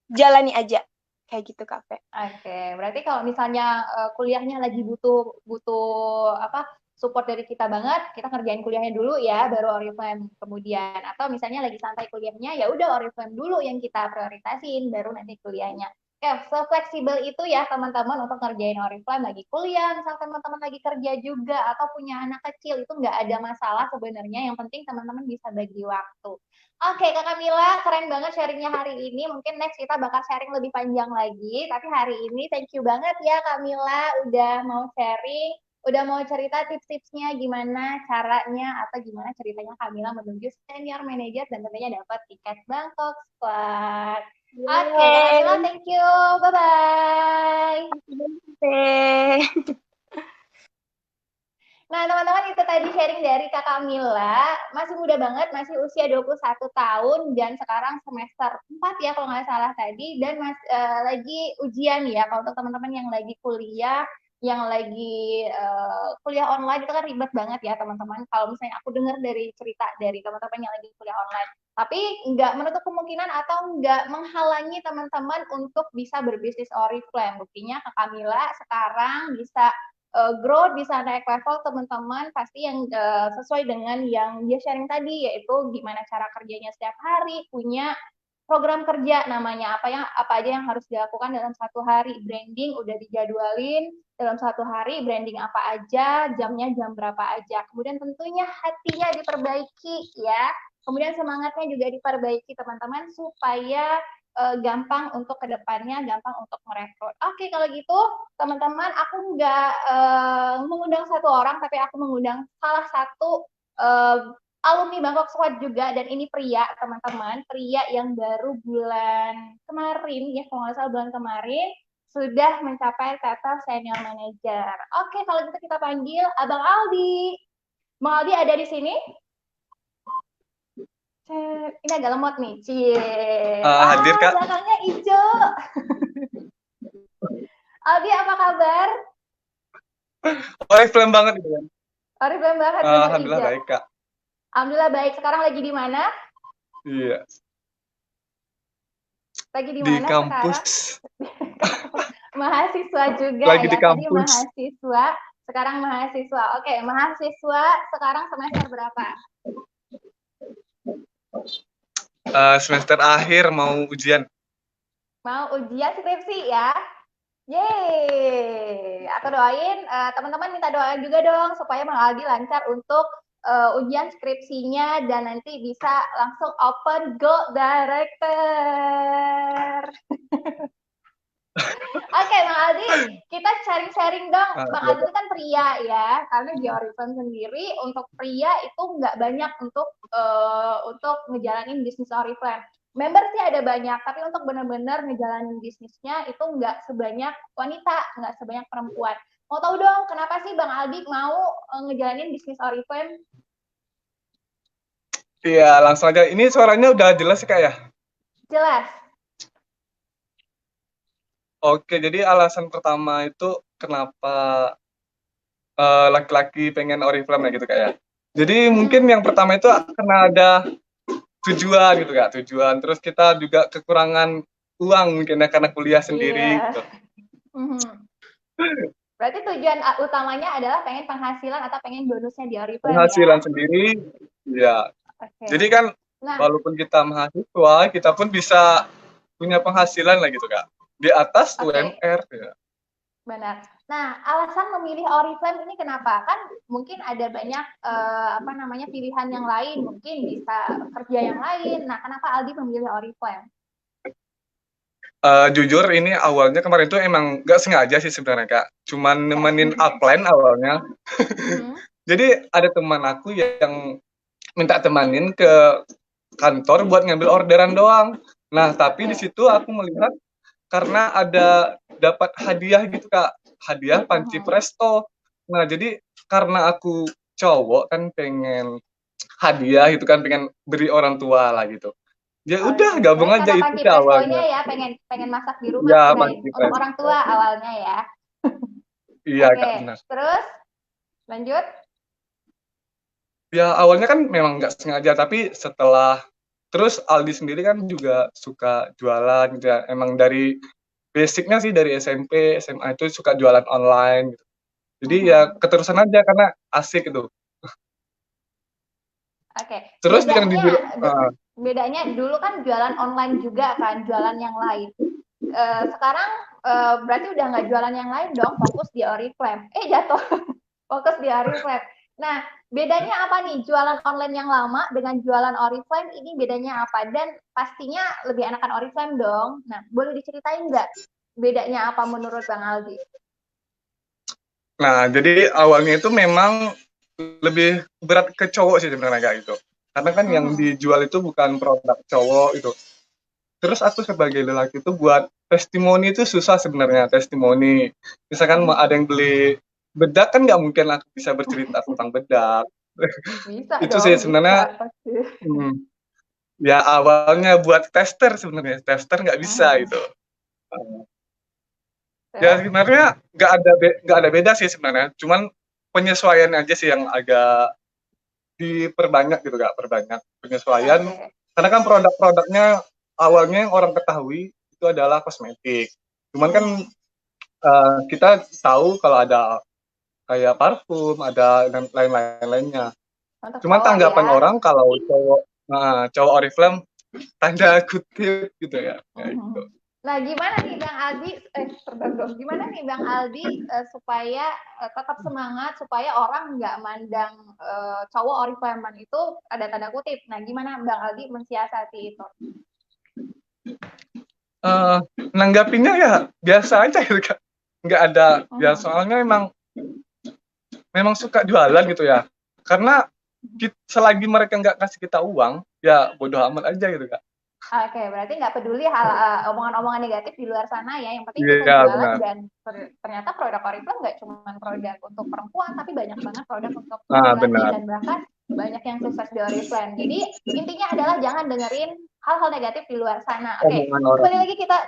jalani aja kayak gitu Kak Fe. Oke, berarti kalau misalnya kuliahnya lagi butuh butuh apa support dari kita banget, kita kerjain kuliahnya dulu ya, baru Oriflame kemudian. Atau misalnya lagi santai kuliahnya, ya udah Oriflame dulu yang kita prioritasin, baru nanti kuliahnya. Oke, fleksibel itu ya teman-teman untuk ngerjain Oriflame lagi kuliah, misal teman-teman lagi kerja juga atau punya anak kecil itu nggak ada masalah sebenarnya. Yang penting teman-teman bisa bagi waktu. Oke, Kak Kamila, keren banget sharingnya hari ini. Mungkin next kita bakal sharing lebih panjang lagi. Tapi hari ini thank you banget ya Kak Mila udah mau sharing, udah mau cerita tips-tipsnya gimana caranya atau gimana ceritanya Kamila menuju senior manager dan tentunya dapat tiket Bangkok Squad. Oke, Kak Kamila, Yeay. thank you. Bye-bye. Oke. Nah, Nah, teman-teman itu tadi sharing dari Kakak Mila, masih muda banget, masih usia 21 tahun dan sekarang semester 4 ya kalau nggak salah tadi dan lagi ujian ya. Kalau untuk teman-teman yang lagi kuliah, yang lagi kuliah online itu kan ribet banget ya teman-teman. Kalau misalnya aku dengar dari cerita dari teman-teman yang lagi kuliah online. Tapi nggak menutup kemungkinan atau nggak menghalangi teman-teman untuk bisa berbisnis Oriflame. Buktinya Kakak Mila sekarang bisa growth bisa naik level teman-teman pasti yang sesuai dengan yang dia sharing tadi yaitu gimana cara kerjanya setiap hari punya program kerja namanya apa aja yang harus dilakukan dalam satu hari branding udah dijadwalin dalam satu hari branding apa aja jamnya jam berapa aja kemudian tentunya hatinya diperbaiki ya kemudian semangatnya juga diperbaiki teman-teman supaya gampang untuk kedepannya, gampang untuk merekrut. Oke, kalau gitu teman-teman, aku nggak mengundang satu orang, tapi aku mengundang salah satu alumni Bangkok Squad juga, dan ini pria, teman-teman, pria yang baru bulan kemarin, ya kalau nggak salah bulan kemarin, sudah mencapai title senior manager. Oke, kalau gitu kita panggil Abang Aldi. Bang Aldi ada di sini? Ini agak lemot nih, cie. Hadir Kak. Belakangnya hijau. Aldi apa kabar? Oriflame banget gitu kan. Oriflame banget. Alhamdulillah hijau. Baik Kak. Alhamdulillah baik. Sekarang lagi di mana? Iya. Lagi di mana di kampus. Mahasiswa juga lagi ya. Di kampus. Tadi mahasiswa, sekarang mahasiswa. Oke, mahasiswa sekarang semester berapa? Semester akhir mau ujian. Mau ujian skripsi ya? Yeay! Aku doain, teman-teman minta doa juga dong supaya Bang Aldi lancar untuk ujian skripsinya dan nanti bisa langsung open go director. Oke, Bang Aldi, kita sharing-sharing dong. Bang Aldi itu kan pria ya, karena di Oriflame sendiri untuk pria itu nggak banyak untuk ngejalanin bisnis Oriflame. Member sih ada banyak, tapi untuk benar-benar ngejalanin bisnisnya itu nggak sebanyak wanita, nggak sebanyak perempuan. Mau tahu dong, kenapa sih Bang Aldi mau ngejalanin bisnis Oriflame? Iya, langsung aja. Ini suaranya udah jelas sih Kak ya? Jelas. Oke, jadi alasan pertama itu kenapa laki-laki pengen Oriflame ya gitu Kak ya. Jadi mungkin yang pertama itu karena ada tujuan gitu Kak, tujuan. Terus kita juga kekurangan uang mungkin ya karena kuliah sendiri gitu. Berarti tujuan utamanya adalah pengen penghasilan atau pengen bonusnya di Oriflame penghasilan ya? Sendiri, ya. Okay. Jadi kan walaupun kita mahasiswa, kita pun bisa punya penghasilan lah gitu Kak. Di atas UMR ya. Benar. Nah, alasan memilih Oriflame ini kenapa? Kan mungkin ada banyak pilihan yang lain, mungkin bisa kerja yang lain. Nah, kenapa Aldi memilih Oriflame? Jujur ini awalnya kemarin tuh emang nggak sengaja sih sebenarnya Kak. Cuman nemenin upline awalnya. Jadi ada teman aku yang minta temanin ke kantor buat ngambil orderan doang. Nah, tapi di situ aku melihat karena ada dapat hadiah gitu Kak, hadiah panci presto. Nah, jadi karena aku cowok kan pengen hadiah gitu kan, pengen beri orang tua lah gitu. Ya udah gabung aja itu sih awalnya. Ya, pengen masak di rumah ya, untuk orang tua awalnya ya. Iya Kak, benar. Terus lanjut. Ya awalnya kan memang nggak sengaja, tapi setelah terus Aldi sendiri kan juga suka jualan gitu ya. Emang dari basicnya sih dari SMP, SMA itu suka jualan online gitu. Jadi ya keterusan aja karena asik itu. Oke. Terus bedanya dulu kan jualan online juga kan, jualan yang lain. Sekarang berarti udah nggak jualan yang lain dong, fokus di Oriflame. Jatuh. Fokus di Oriflame. Nah, bedanya apa nih jualan online yang lama dengan jualan Oriflame ini bedanya apa? Dan pastinya lebih enakan Oriflame dong. Nah, boleh diceritain nggak bedanya apa menurut Bang Aldi? Nah, jadi awalnya itu memang lebih berat ke cowok sih sebenarnya kayak gitu. Karena kan yang dijual itu bukan produk cowok itu. Terus aku sebagai lelaki itu buat testimoni itu susah sebenarnya, testimoni. Misalkan ada yang beli bedak kan nggak mungkin aku bisa bercerita tentang bedak. Bisa Itu sih dong, sebenarnya bisa pasti. ya awalnya buat tester sebenarnya, tester nggak bisa Mhm. itu. Ya Terus? sebenarnya nggak ada beda sih sebenarnya, cuman penyesuaian aja sih yang agak diperbanyak gitu, Kak, perbanyak penyesuaian. Oke. Karena kan produk-produknya awalnya yang orang ketahui itu adalah kosmetik. Cuman kan Mhm. kita tahu kalau ada kayak parfum, ada dan lain-lainnya. Untuk Cuman cowok tanggapan ya. orang kalau cowok Oriflame tanda kutip gitu ya, kayak Mhm. gitu. Nah, gimana nih Bang Aldi, tergantung gimana nih Bang Aldi supaya tetap semangat, supaya orang nggak mandang cowok Oriflame itu ada tanda kutip. Nah, gimana Bang Aldi mensiasati itu? Nanggapinya ya biasa aja gitu, Kak. Nggak ada ya Mhm. soalnya memang suka jualan gitu ya. Karena selagi mereka nggak kasih kita uang, ya bodo amat aja gitu, Kak. Oke, berarti nggak peduli hal omongan-omongan negatif di luar sana ya. Yang penting kita Iya, jualan benar. dan ternyata produk Oriflame nggak cuma produk untuk perempuan, tapi banyak banget produk untuk laki-laki Benar. dan bahkan banyak yang sukses di Oriflame. Jadi intinya adalah jangan dengerin hal-hal negatif di luar sana. Oke, Omongan orang. kembali lagi kita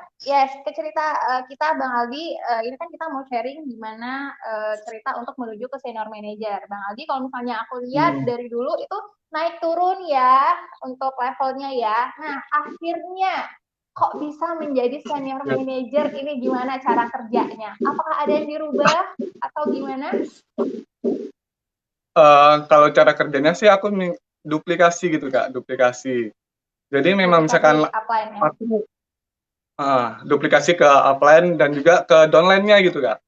ke cerita kita Bang Aldi. Ini kan kita mau sharing gimana cerita untuk menuju ke senior manager. Bang Aldi, kalau misalnya aku lihat dari dulu itu naik turun ya untuk levelnya ya. Nah, akhirnya kok bisa menjadi senior manager ini gimana cara kerjanya? Apakah ada yang dirubah atau gimana? Kalau cara kerjanya sih aku duplikasi gitu, Kak, duplikasi. Jadi memang Duplikasi misalkan upline-nya. aku duplikasi ke upline dan juga ke downline-nya gitu, Kak.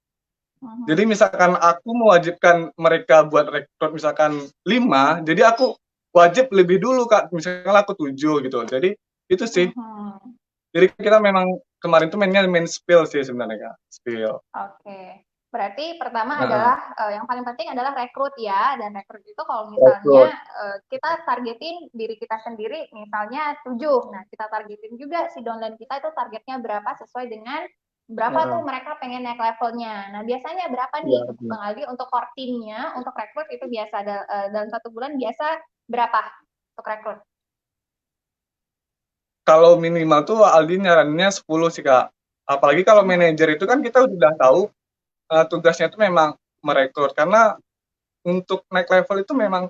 Jadi Mhm. misalkan aku mewajibkan mereka buat rekrut misalkan 5, jadi aku wajib lebih dulu, Kak, misalkan aku 7 gitu. Jadi itu sih. Mhm. Jadi kita memang kemarin tuh main spill sih sebenarnya, Kak, spill. Oke. Berarti pertama Heeh, adalah yang paling penting adalah rekrut ya, dan rekrut itu kalau rekrut. misalnya kita targetin diri kita sendiri misalnya 7. Nah, kita targetin juga si downline kita itu targetnya berapa sesuai dengan berapa tuh Heeh, mereka pengen naik levelnya. Nah, biasanya berapa iya nih benar. Bang Aldi untuk core team-nya, untuk rekrut itu biasa dalam 1 bulan biasa berapa untuk rekrut? Kalau minimal tuh Aldi nyaraninnya 10 sih, Kak. Apalagi kalau Mhm. manajer itu kan kita udah tahu tugasnya itu memang merekrut karena untuk naik level itu memang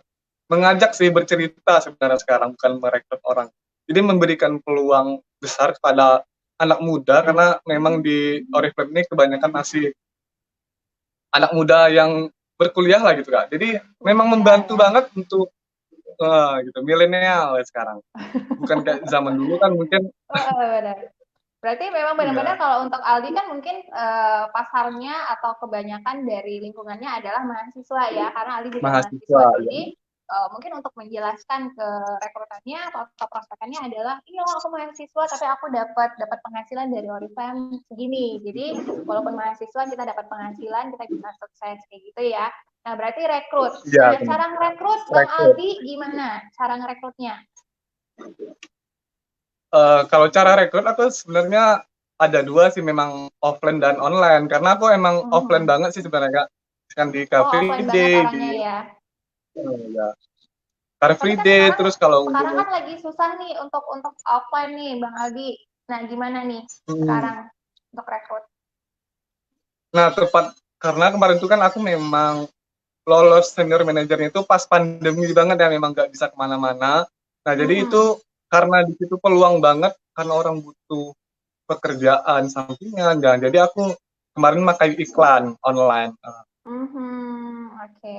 mengajak sih bercerita sebenarnya sekarang bukan merekrut orang. Jadi memberikan peluang besar kepada anak muda karena memang di Oriflame ini kebanyakan masih anak muda yang berkuliah lah gitu, Kak. Jadi memang Kuliah membantu ya. banget untuk gitu milenial ya sekarang. Bukan kayak zaman dulu kan mungkin Benar. Berarti memang benar-benar ya kalau untuk Aldi kan mungkin pasarnya atau kebanyakan dari lingkungannya adalah mahasiswa ya, karena Aldi juga mahasiswa mahasiswa. ya. Jadi mungkin untuk menjelaskan ke rekrutannya atau prospekannya adalah, iya aku mahasiswa tapi aku dapat penghasilan dari Oriflame segini. Jadi walaupun mahasiswa kita dapat penghasilan, kita bisa sukses kayak gitu ya. Nah, berarti rekrut. Iya Nah, benar. cara ngerekrut Bang Rekrut. Aldi gimana? Cara ngerekrutnya? Kalau cara rekrut aku sebenarnya ada 2 sih memang offline dan online, karena aku emang offline Mhm. banget sih sebenarnya, Kak. Kan di Car Oh, Free offline banget Day, orangnya ya. ya, Car Tapi Free kan Day, sekarang terus kalau sekarang kan lagi susah nih untuk offline nih Bang Aldi. Nah, gimana nih mhm. sekarang untuk rekrut? Nah tepat karena kemarin itu kan aku memang lolos senior manajernya itu pas pandemi banget ya, memang nggak bisa kemana-mana. Nah jadi Mhm. itu karena di situ peluang banget karena orang butuh pekerjaan sampingan, dan jadi aku kemarin pakai iklan online. Mhm, oke.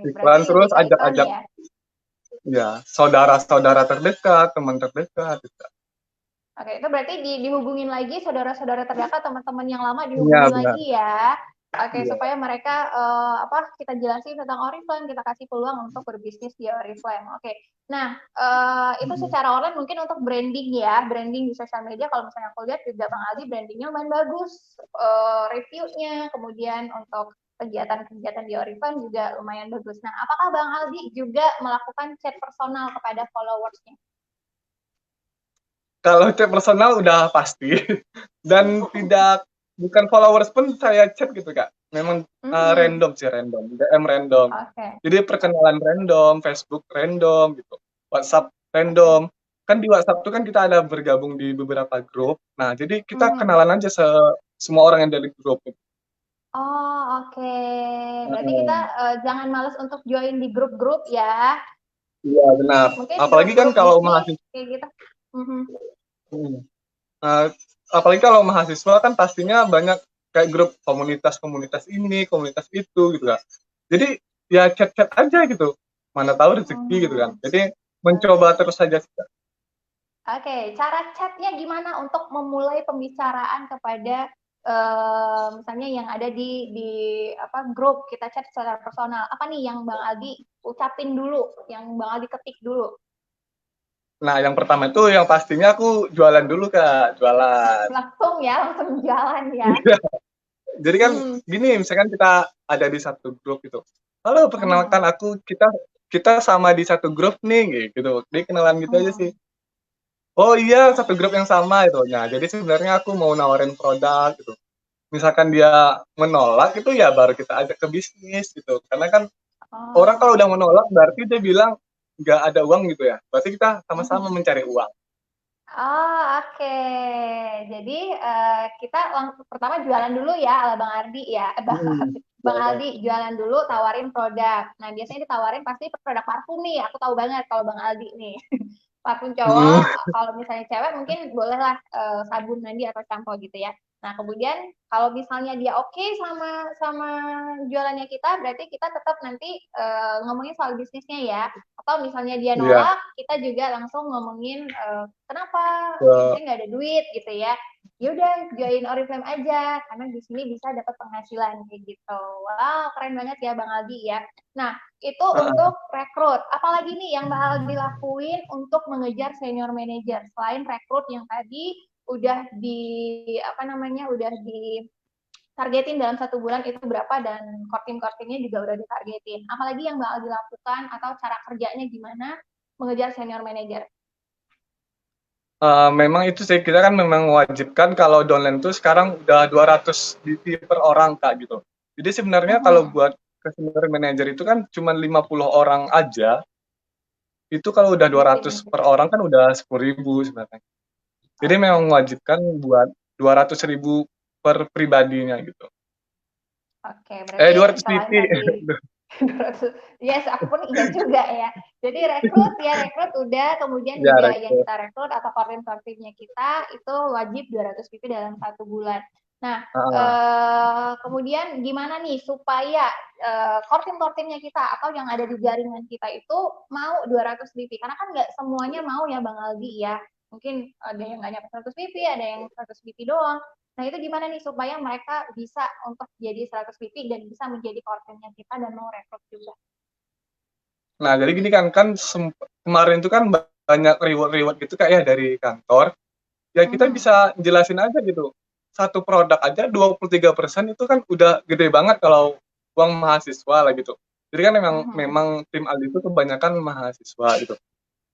Berarti Iklan lebih terus ke iklan ajak-ajak ya? ya saudara-saudara terdekat, teman terdekat gitu. Oke, itu berarti dihubungin lagi saudara-saudara terdekat, teman-teman yang lama Iya dihubungin benar. lagi ya. Oke, Iya. supaya mereka kita jelasin tentang Oriflame, kita kasih peluang untuk berbisnis di Oriflame. Oke. Nah, itu Mhm. secara online mungkin untuk branding ya, branding di sosial media kalau misalnya aku lihat juga Bang Aldi brandingnya lumayan bagus, reviewnya, kemudian untuk kegiatan-kegiatan di Oriflame juga lumayan bagus. Nah, apakah Bang Aldi juga melakukan chat personal kepada followersnya? Kalau chat personal udah pasti dan tidak bukan followers pun saya chat gitu Kak. Memang random sih, DM random. Oke. Jadi perkenalan random, Facebook random gitu, WhatsApp random. Kan di WhatsApp tuh kan kita ada bergabung di beberapa grup. Nah, jadi kita kenalan aja semua orang yang dari grup. Oh, oke. Berarti kita Heeh. jangan males untuk join di grup-grup ya. Iya benar. Mungkin Apalagi kan grup-grup kalau bisnis mahasiswa, kayak gitu. Mhm. apalagi kalau mahasiswa kan pastinya banyak kayak grup komunitas-komunitas ini, komunitas itu gitu kan. Jadi ya chat-chat aja gitu. Mana tahu rezeki gitu kan. Jadi mencoba terus saja sih, Kak. Oke, cara chatnya gimana untuk memulai pembicaraan kepada misalnya yang ada di apa grup kita chat secara personal. Apa nih yang Bang Aldi ucapin dulu, yang Bang Aldi ketik dulu? Nah, yang pertama itu yang pastinya aku jualan dulu, Kak, jualan. Langsung ya, langsung jalan ya. Jadi kan gini, misalkan kita ada di satu grup gitu. Halo, perkenalkan aku, kita kita sama di satu grup nih gitu. Jadi kenalan gitu aja sih. Oh iya, satu grup yang sama itu. Nah, jadi sebenarnya aku mau nawarin produk gitu. Misalkan dia menolak itu ya baru kita ajak ke bisnis gitu. Karena kan orang kalau udah menolak berarti dia bilang nggak ada uang gitu ya. Berarti kita sama-sama mencari uang. Oh, oke. Jadi kita pertama jualan dulu ya ala Bang Ardi ya. Bang Aldi jualan dulu, tawarin produk. Nah, biasanya ditawarin pasti produk parfum nih. Aku tahu banget kalau Bang Aldi nih. Parfum cowok, kalau misalnya cewek mungkin bolehlah sabun mandi atau shampoo gitu ya. Nah, kemudian kalau misalnya dia oke sama sama jualannya kita, berarti kita tetap nanti ngomongin soal bisnisnya ya. Atau misalnya dia Iya. nolak, kita juga langsung ngomongin kenapa Ke- saya nggak ada duit gitu ya. Ya udah join Oriflame aja karena di sini bisa dapat penghasilan kayak gitu. Wow, keren banget ya Bang Aldi ya. Nah, itu untuk rekrut. Apalagi nih yang Bang Aldi lakuin untuk mengejar senior manager selain rekrut yang tadi udah di apa namanya udah di targetin dalam 1 bulan itu berapa dan kortim-kortimnya juga udah ditargetin. Apalagi yang Bang Aldi lakukan atau cara kerjanya gimana mengejar senior manager? Memang itu sih, kita kan memang mewajibkan kalau downline itu sekarang udah 200 DP per orang, Kak, gitu. Jadi sebenarnya kalau buat ke senior manager itu kan cuma 50 orang aja, itu kalau udah 200 per orang kan udah 10.000 sebenarnya. Jadi memang mewajibkan buat 200.000 per pribadinya gitu. Oke, berarti 200 selain DP. tadi 200, yes, aku pun iya juga ya. Jadi rekrut udah, kemudian Ya, juga yang rekrut. kita rekrut atau kortim-kortimnya kita itu wajib 200 PP dalam 1 bulan. Nah, kemudian gimana nih supaya kortim-kortimnya kita atau yang ada di jaringan kita itu mau 200 PP? Karena kan nggak semuanya mau ya Bang Aldi ya. Mungkin ada yang nggak nyampe 100 PP, ada yang 100 PP doang. Nah, itu gimana nih supaya mereka bisa untuk jadi 100 PP dan bisa menjadi kortemnya kita dan mau rekrut juga? Nah, jadi gini kan kemarin itu kan banyak reward-reward gitu Kak ya dari kantor. Ya kita bisa jelasin aja gitu. Satu produk aja 23% itu kan udah gede banget kalau uang mahasiswa lah gitu. Jadi kan memang tim Aldi itu kebanyakan mahasiswa gitu.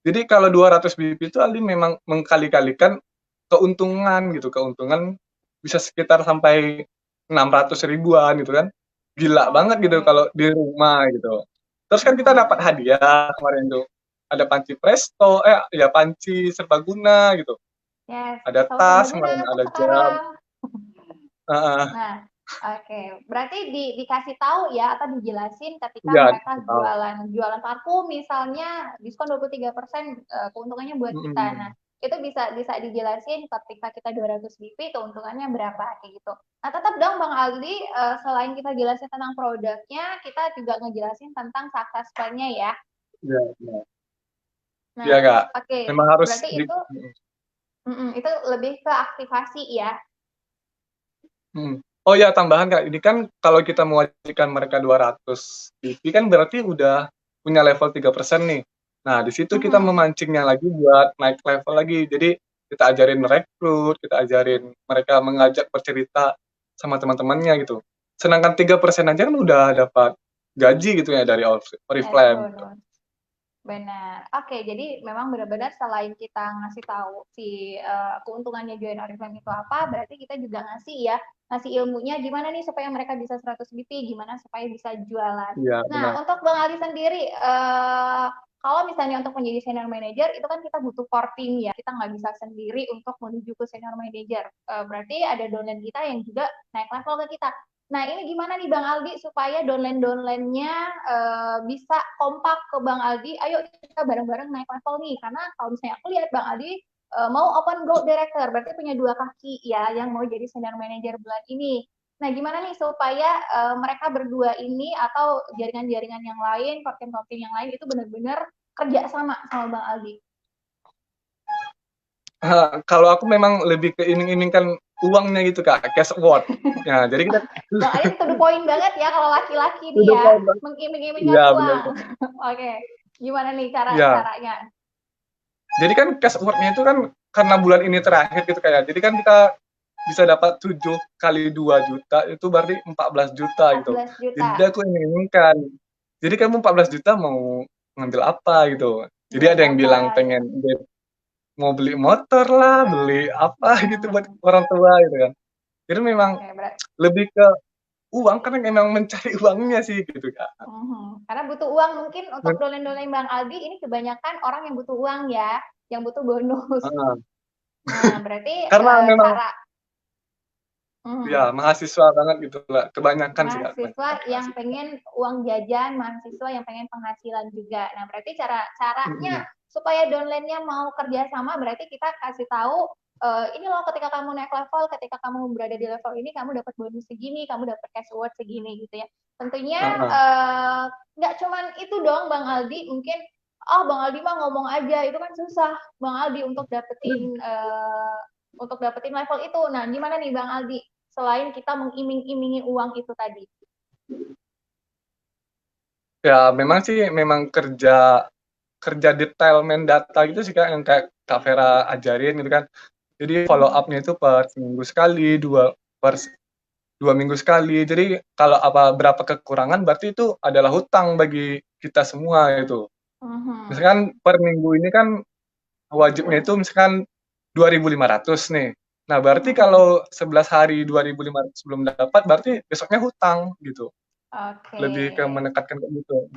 Jadi kalau 200 BP itu Aldi memang mengkali-kalikan keuntungan gitu. Keuntungan bisa sekitar sampai 600 ribuan gitu kan. Gila banget gitu kalau di rumah gitu. Terus kan kita dapat hadiah kemarin tuh. Ada panci Presto, ya panci serbaguna gitu. Yes, Ada pisau tas, serbaguna kemarin untuk ada jam. sekarang. Nah, oke. Berarti dikasih tahu ya atau dijelasin ketika Iya, mereka tahu. jualan parfum misalnya diskon 23% keuntungannya buat kita. Nah, itu bisa bisa dijelasin ketika kita 200 BP keuntungannya berapa kayak gitu. Nah, tetap dong Bang Aldi selain kita jelasin tentang produknya, kita juga ngejelasin tentang success plan-nya ya. Iya, iya. Nah, Iya, Kak. oke. Memang harus Berarti itu lebih ke aktivasi ya. Oh ya, tambahan Kak, ini kan kalau kita mewajibkan mereka 200 BP kan berarti udah punya level 3% nih. Nah, di situ kita memancingnya lagi buat naik level lagi. Jadi kita ajarin rekrut, kita ajarin mereka mengajak bercerita sama teman-temannya gitu. Sedangkan 3% aja kan udah dapat gaji gitu ya dari Yes, Oriflame. betul. Benar. Oke, jadi memang benar-benar selain kita ngasih tahu si keuntungannya join Oriflame itu apa, berarti kita juga ngasih ilmunya gimana nih supaya mereka bisa 100 BP, gimana supaya bisa jualan. Iya, Nah, benar. untuk Bang Ali sendiri, kalau misalnya untuk menjadi senior manager itu kan kita butuh core team ya, kita nggak bisa sendiri untuk menuju ke senior manager. Berarti ada downline kita yang juga naik level ke kita. Nah, ini gimana nih Bang Aldi supaya downline-downline-nya bisa kompak ke Bang Aldi, ayo kita bareng-bareng naik level nih. Karena kalau misalnya aku lihat Bang Aldi mau open gold director, berarti punya 2 kaki ya yang mau jadi senior manager bulan ini. Nah, gimana nih supaya mereka berdua ini atau jaringan-jaringan yang lain, korting-korting yang lain itu benar-benar kerja sama Bang Aldi? Kalau aku memang lebih ke iming-imingkan uangnya gitu Kak, cash award. Ya, jadi kita Bang Ali to the point banget ya kalau laki-laki nih udah ya, paham Bang. mengiming-imingkan Iya, benar. uang. Oke, gimana nih Iya. caranya? Jadi kan cash award-nya itu kan karena bulan ini terakhir gitu kayak. Jadi kan kita bisa dapat 7 kali 2 juta itu berarti 14 juta gitu. 14 juta. Jadi aku inginkan. Jadi kamu 14 juta mau ngambil apa gitu. Jadi Buat ada yang apa? bilang pengen mau beli motor lah, beli apa gitu buat orang tua gitu kan. Jadi memang lebih ke uang karena memang mencari uangnya sih gitu Kak. Karena butuh uang mungkin untuk dolen-dolen Bang Aldi ini kebanyakan orang yang butuh uang ya, yang butuh bonus. Nah, berarti karena memang cara ya mahasiswa banget gitu lah, kebanyakan sih Kak. mahasiswa yang pengen uang jajan, mahasiswa yang pengen penghasilan juga. Nah, berarti caranya supaya downline-nya mau kerja sama berarti kita kasih tahu ini loh ketika kamu naik level, ketika kamu berada di level ini kamu dapat bonus segini, kamu dapat cash award segini gitu ya. Tentunya nggak cuman itu dong Bang Aldi, mungkin Bang Aldi mah ngomong aja, itu kan susah Bang Aldi untuk dapetin level itu. Nah, gimana nih Bang Aldi? Selain kita mengiming-imingi uang itu tadi. Ya, memang sih memang kerja detail main data gitu sih Kak, yang kayak Kak Vera ajarin gitu kan. Jadi follow up-nya itu per seminggu sekali, per 2 minggu sekali. Jadi kalau berapa kekurangan berarti itu adalah hutang bagi kita semua gitu. Misalkan per minggu ini kan wajibnya itu misalkan 2.500 nih. Nah, berarti kalau 11 hari 2.500 belum dapat berarti besoknya hutang gitu. Lebih ke menekankan kayak gitu.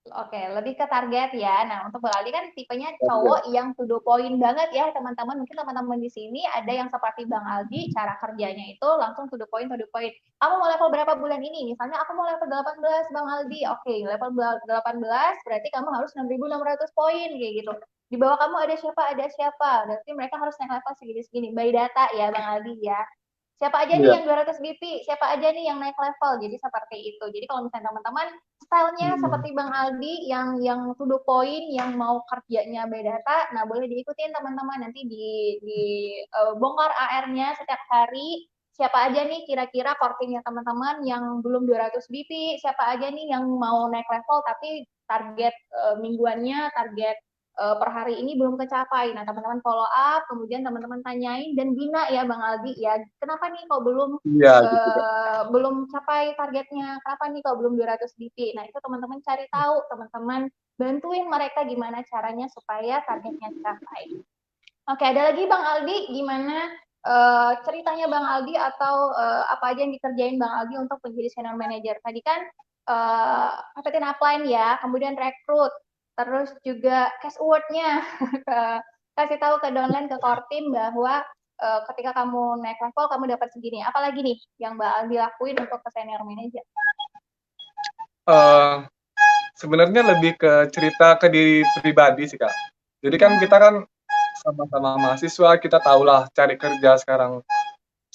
Oke, lebih ke target ya. Nah, untuk Bang Aldi kan tipenya cowok yang to the point banget ya, teman-teman. Mungkin teman-teman di sini ada yang seperti Bang Aldi, cara kerjanya itu langsung to the point, to the point. Kamu mau level berapa bulan ini? Misalnya aku mau level 18, Bang Aldi. Oke, level 18 berarti kamu harus 6.600 poin kayak gitu. Di bawah kamu ada siapa? Berarti mereka harus naik level segini-segini. By data ya, Bang Aldi ya. Siapa aja nih yang 200 BP, siapa aja nih yang naik level. Jadi seperti itu. Jadi kalau misalnya teman-teman stylenya seperti Bang Aldi yang to the point, yang mau kerjanya berdata, nah boleh diikutin teman-teman, nanti di bongkar AR-nya setiap hari. Siapa aja nih kira-kira kortingnya teman-teman yang belum 200 BP, siapa aja nih yang mau naik level tapi target mingguannya, target per hari ini belum kecapai. Nah, teman-teman follow up, kemudian teman-teman tanyain dan bina ya Bang Aldi ya. Kenapa nih kok belum capai targetnya? Kenapa nih kok belum 200 BP? Nah, itu teman-teman cari tahu, teman-teman bantuin mereka gimana caranya supaya targetnya tercapai. Oke, ada lagi Bang Aldi, gimana ceritanya Bang Aldi atau apa aja yang dikerjain Bang Aldi untuk menjadi senior manager? Tadi kan dapetin upline ya, kemudian rekrut, terus juga cash award-nya kasih tahu ke downline, ke core team bahwa ketika kamu naik level kamu dapat segini. Apalagi nih yang Mbak Aldi lakuin untuk ke senior manager? Sebenarnya lebih ke cerita ke diri pribadi sih Kak. Jadi kan kita kan sama-sama mahasiswa, kita tahulah cari kerja sekarang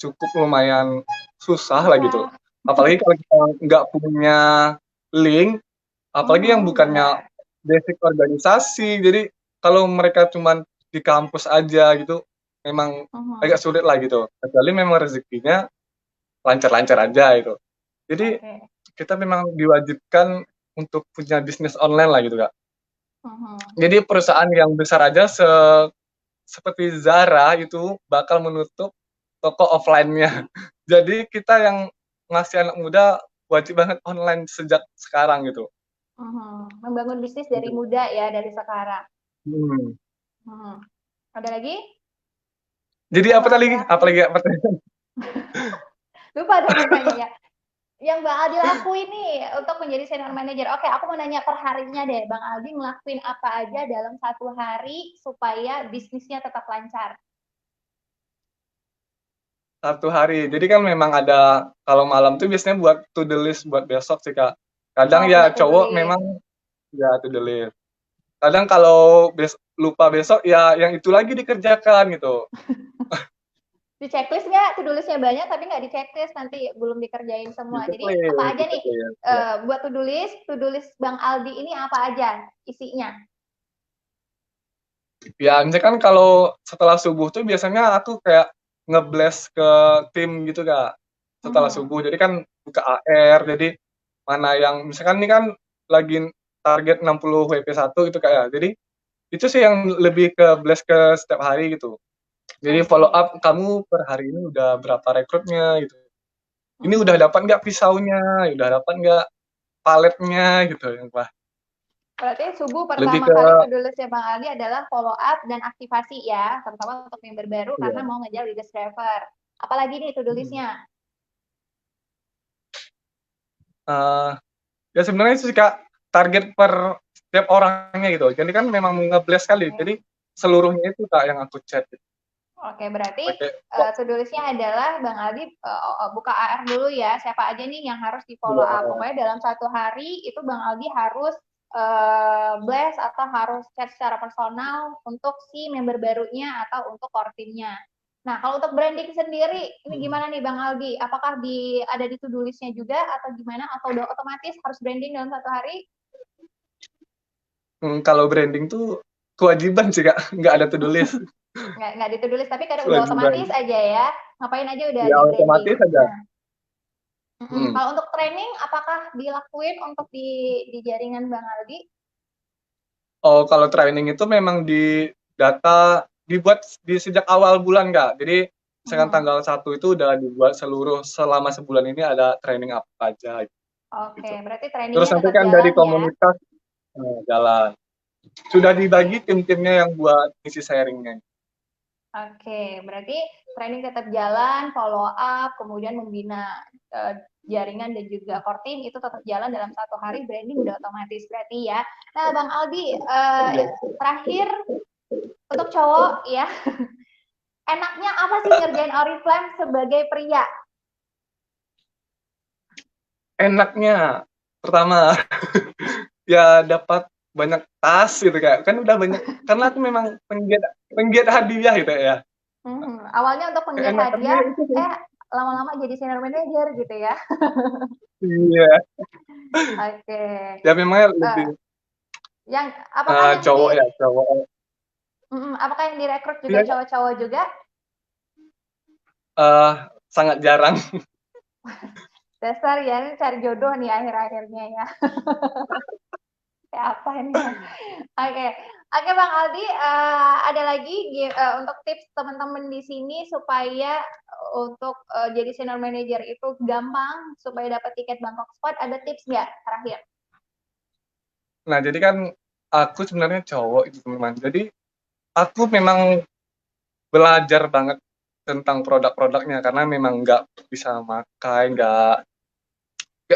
cukup lumayan susah lah gitu. Apalagi kalau kita nggak punya link, apalagi yang bukannya basic organisasi. Jadi kalau mereka cuma di kampus aja gitu, memang agak sulit lah gitu. Kecuali memang rezekinya lancar-lancar aja gitu. Jadi kita memang diwajibkan untuk punya bisnis online lah gitu Kak. Jadi perusahaan yang besar aja seperti Zara itu bakal menutup toko offline-nya. Jadi kita yang ngasih anak muda wajib banget online sejak sekarang gitu. Membangun bisnis dari muda ya, dari sekarang. Ada lagi? Jadi apa tadi? Apa lagi? Lupa dong nanya ya. Yang Bang Aldi lakuin nih untuk menjadi senior manager. Oke, aku mau nanya per harinya deh. Bang Aldi ngelakuin apa aja dalam 1 hari supaya bisnisnya tetap lancar? 1 hari. Jadi kan memang ada, kalau malam tuh biasanya buat to do list buat besok sih, Kak. Kadang ya cowok memang ya to do list. Kadang kalau lupa besok ya yang itu lagi dikerjakan gitu. Di checklist nggak? To do list-nya banyak tapi nggak di checklist, nanti belum dikerjain semua. Jadi apa aja nih buat to do list Bang Aldi ini apa aja isinya? Ya misalkan kalau setelah subuh tuh biasanya aku kayak ngeblast ke tim gitu, Kak. Setelah subuh. Jadi kan buka AR, jadi mana yang misalkan ini kan lagi target 60 WP1 gitu, Kak, ya. Jadi itu sih yang lebih ke blast ke setiap hari gitu. Jadi follow up, kamu per hari ini udah berapa rekrutnya gitu. Ini udah dapat nggak pisaunya, udah dapat nggak paletnya gitu. Wah. Berarti subuh pertama kali to do list-nya Bang Aldi adalah follow up dan aktivasi ya, terutama untuk member baru karena mau ngejar leaders driver. Apalagi nih to do list-nya? Ya sebenarnya sih Kak, target per setiap orangnya gitu. Jadi kan memang nge-blast kali. Jadi seluruhnya itu Kak yang aku chat. Oke, berarti to do list-nya adalah Bang Aldi buka AR dulu ya. Siapa aja nih yang harus di follow up. Pokoknya dalam 1 hari itu Bang Aldi harus blast atau harus chat secara personal untuk si member barunya atau untuk core team-nya. Nah, kalau untuk branding sendiri, ini gimana nih Bang Aldi? Apakah ada di to-do list-nya juga atau gimana? Atau udah otomatis harus branding dalam 1 hari? Kalau branding tuh kewajiban sih Kak, nggak ada to-do list. Nggak di to-do list, tapi kadang udah otomatis aja ya. Ngapain aja udah ya, di branding. Otomatis aja. Kalau untuk training, apakah dilakuin untuk di jaringan Bang Aldi? Oh, kalau training itu memang dibuat di sejak awal bulan Kak. Jadi misalkan tanggal 1 itu udah dibuat selama sebulan ini ada training apa aja. Oke, gitu. berarti trainingnya Terus nanti kan dari komunitas jalan. Sudah dibagi tim-timnya yang buat isi sharingnya. Oke, berarti training tetap jalan, follow up, kemudian membina jaringan dan juga core team itu tetap jalan dalam 1 hari, branding udah otomatis berarti ya. Nah, Bang Aldi, terakhir untuk cowok ya, enaknya apa sih ngerjain Oriflame sebagai pria? Enaknya, pertama, ya dapat banyak tas gitu Kak. Kan udah banyak, karena aku memang penggiat hadiah gitu ya. Awalnya untuk penggiat hadiah, lama-lama jadi senior manager gitu ya. Iya. Oke. Ya memangnya lebih yang apakah yang cowok ya, cowok. Apakah yang direkrut juga cowok-cowok juga? Sangat jarang. Dasar ya, ini cari jodoh nih akhir-akhirnya ya. Kayak apa ini? Oke Bang Aldi, ada lagi untuk tips teman-teman di sini supaya untuk jadi senior manager itu gampang, supaya dapat tiket Bangkok Spot, ada tips nggak terakhir? Nah, jadi kan aku sebenarnya cowok itu teman-teman. Jadi aku memang belajar banget tentang produk-produknya karena memang nggak bisa makai, nggak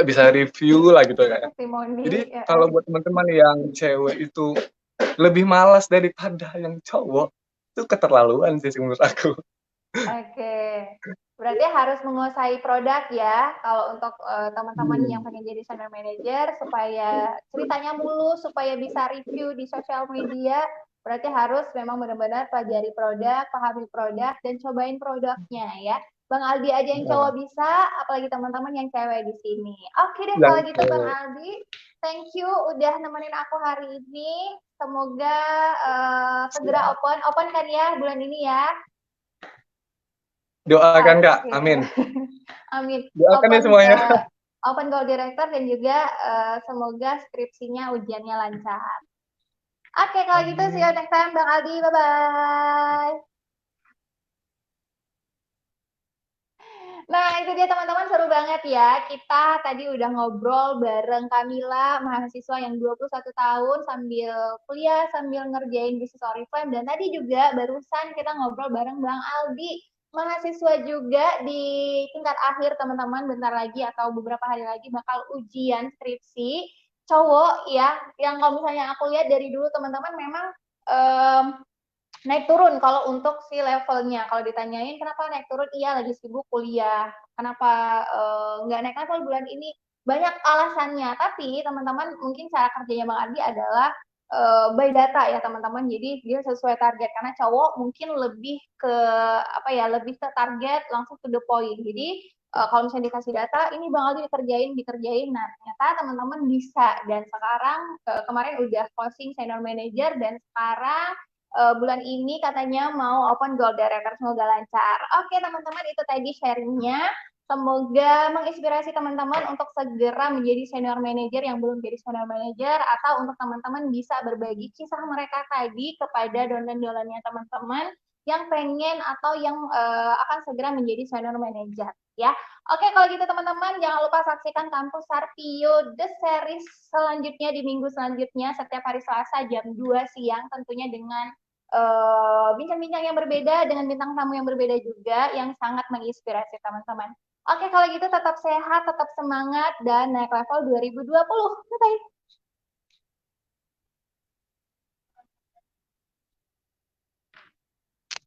bisa review lah gitu kayak. Jadi kalau buat teman-teman yang cewek itu lebih malas daripada yang cowok, itu keterlaluan sih menurut aku. Oke, berarti harus menguasai produk ya. Kalau untuk teman-teman yang pengen jadi senior manager, supaya ceritanya mulus, supaya bisa review di sosial media, berarti harus memang benar-benar pelajari produk, pahami produk, dan cobain produknya ya. Bang Aldi aja yang cowok bisa, apalagi teman-teman yang cewek di sini. Oke deh kalau gitu Bang Aldi, thank you udah nemenin aku hari ini. Semoga segera open kan ya bulan ini ya. Doakan Kak, amin. Amin. Doakan ya semuanya. Open Goal Director dan juga semoga skripsinya ujiannya lancar. Oke, kalau gitu see you next time Bang Aldi, bye-bye. Nah, itu dia teman-teman, seru banget ya. Kita tadi udah ngobrol bareng Kamila, mahasiswa yang 21 tahun sambil kuliah, sambil ngerjain bisnis Oriflame. Dan tadi juga barusan kita ngobrol bareng Bang Aldi, mahasiswa juga di tingkat akhir teman-teman. Bentar lagi atau beberapa hari lagi bakal ujian skripsi. Cowok ya, yang kalau misalnya aku lihat dari dulu teman-teman memang um, naik turun kalau untuk si levelnya. Kalau ditanyain kenapa naik turun, iya lagi sibuk kuliah. Kenapa nggak naik level bulan ini? Banyak alasannya. Tapi teman-teman mungkin cara kerjanya Bang Ardi adalah by data ya teman-teman. Jadi dia sesuai target. Karena cowok mungkin lebih ke apa ya, lebih ke target langsung to the point. Jadi kalau misalnya dikasih data, ini Bang Aldi dikerjain. Nah, ternyata teman-teman bisa. Dan sekarang kemarin udah closing senior manager dan sekarang bulan ini katanya mau open goal director, semoga lancar. Oke teman-teman, itu tadi sharingnya. Semoga menginspirasi teman-teman untuk segera menjadi senior manager yang belum jadi senior manager, atau untuk teman-teman bisa berbagi kisah mereka tadi kepada donan-donannya teman-teman yang pengen atau yang akan segera menjadi senior manager ya. Oke, kalau gitu teman-teman jangan lupa saksikan Kampus Sarpio The Series selanjutnya di minggu selanjutnya setiap hari Selasa jam 2 siang, tentunya dengan bincang-bincang yang berbeda dengan bintang tamu yang berbeda juga yang sangat menginspirasi teman-teman. Oke, kalau gitu tetap sehat, tetap semangat, dan naik level 2020. Bye-bye.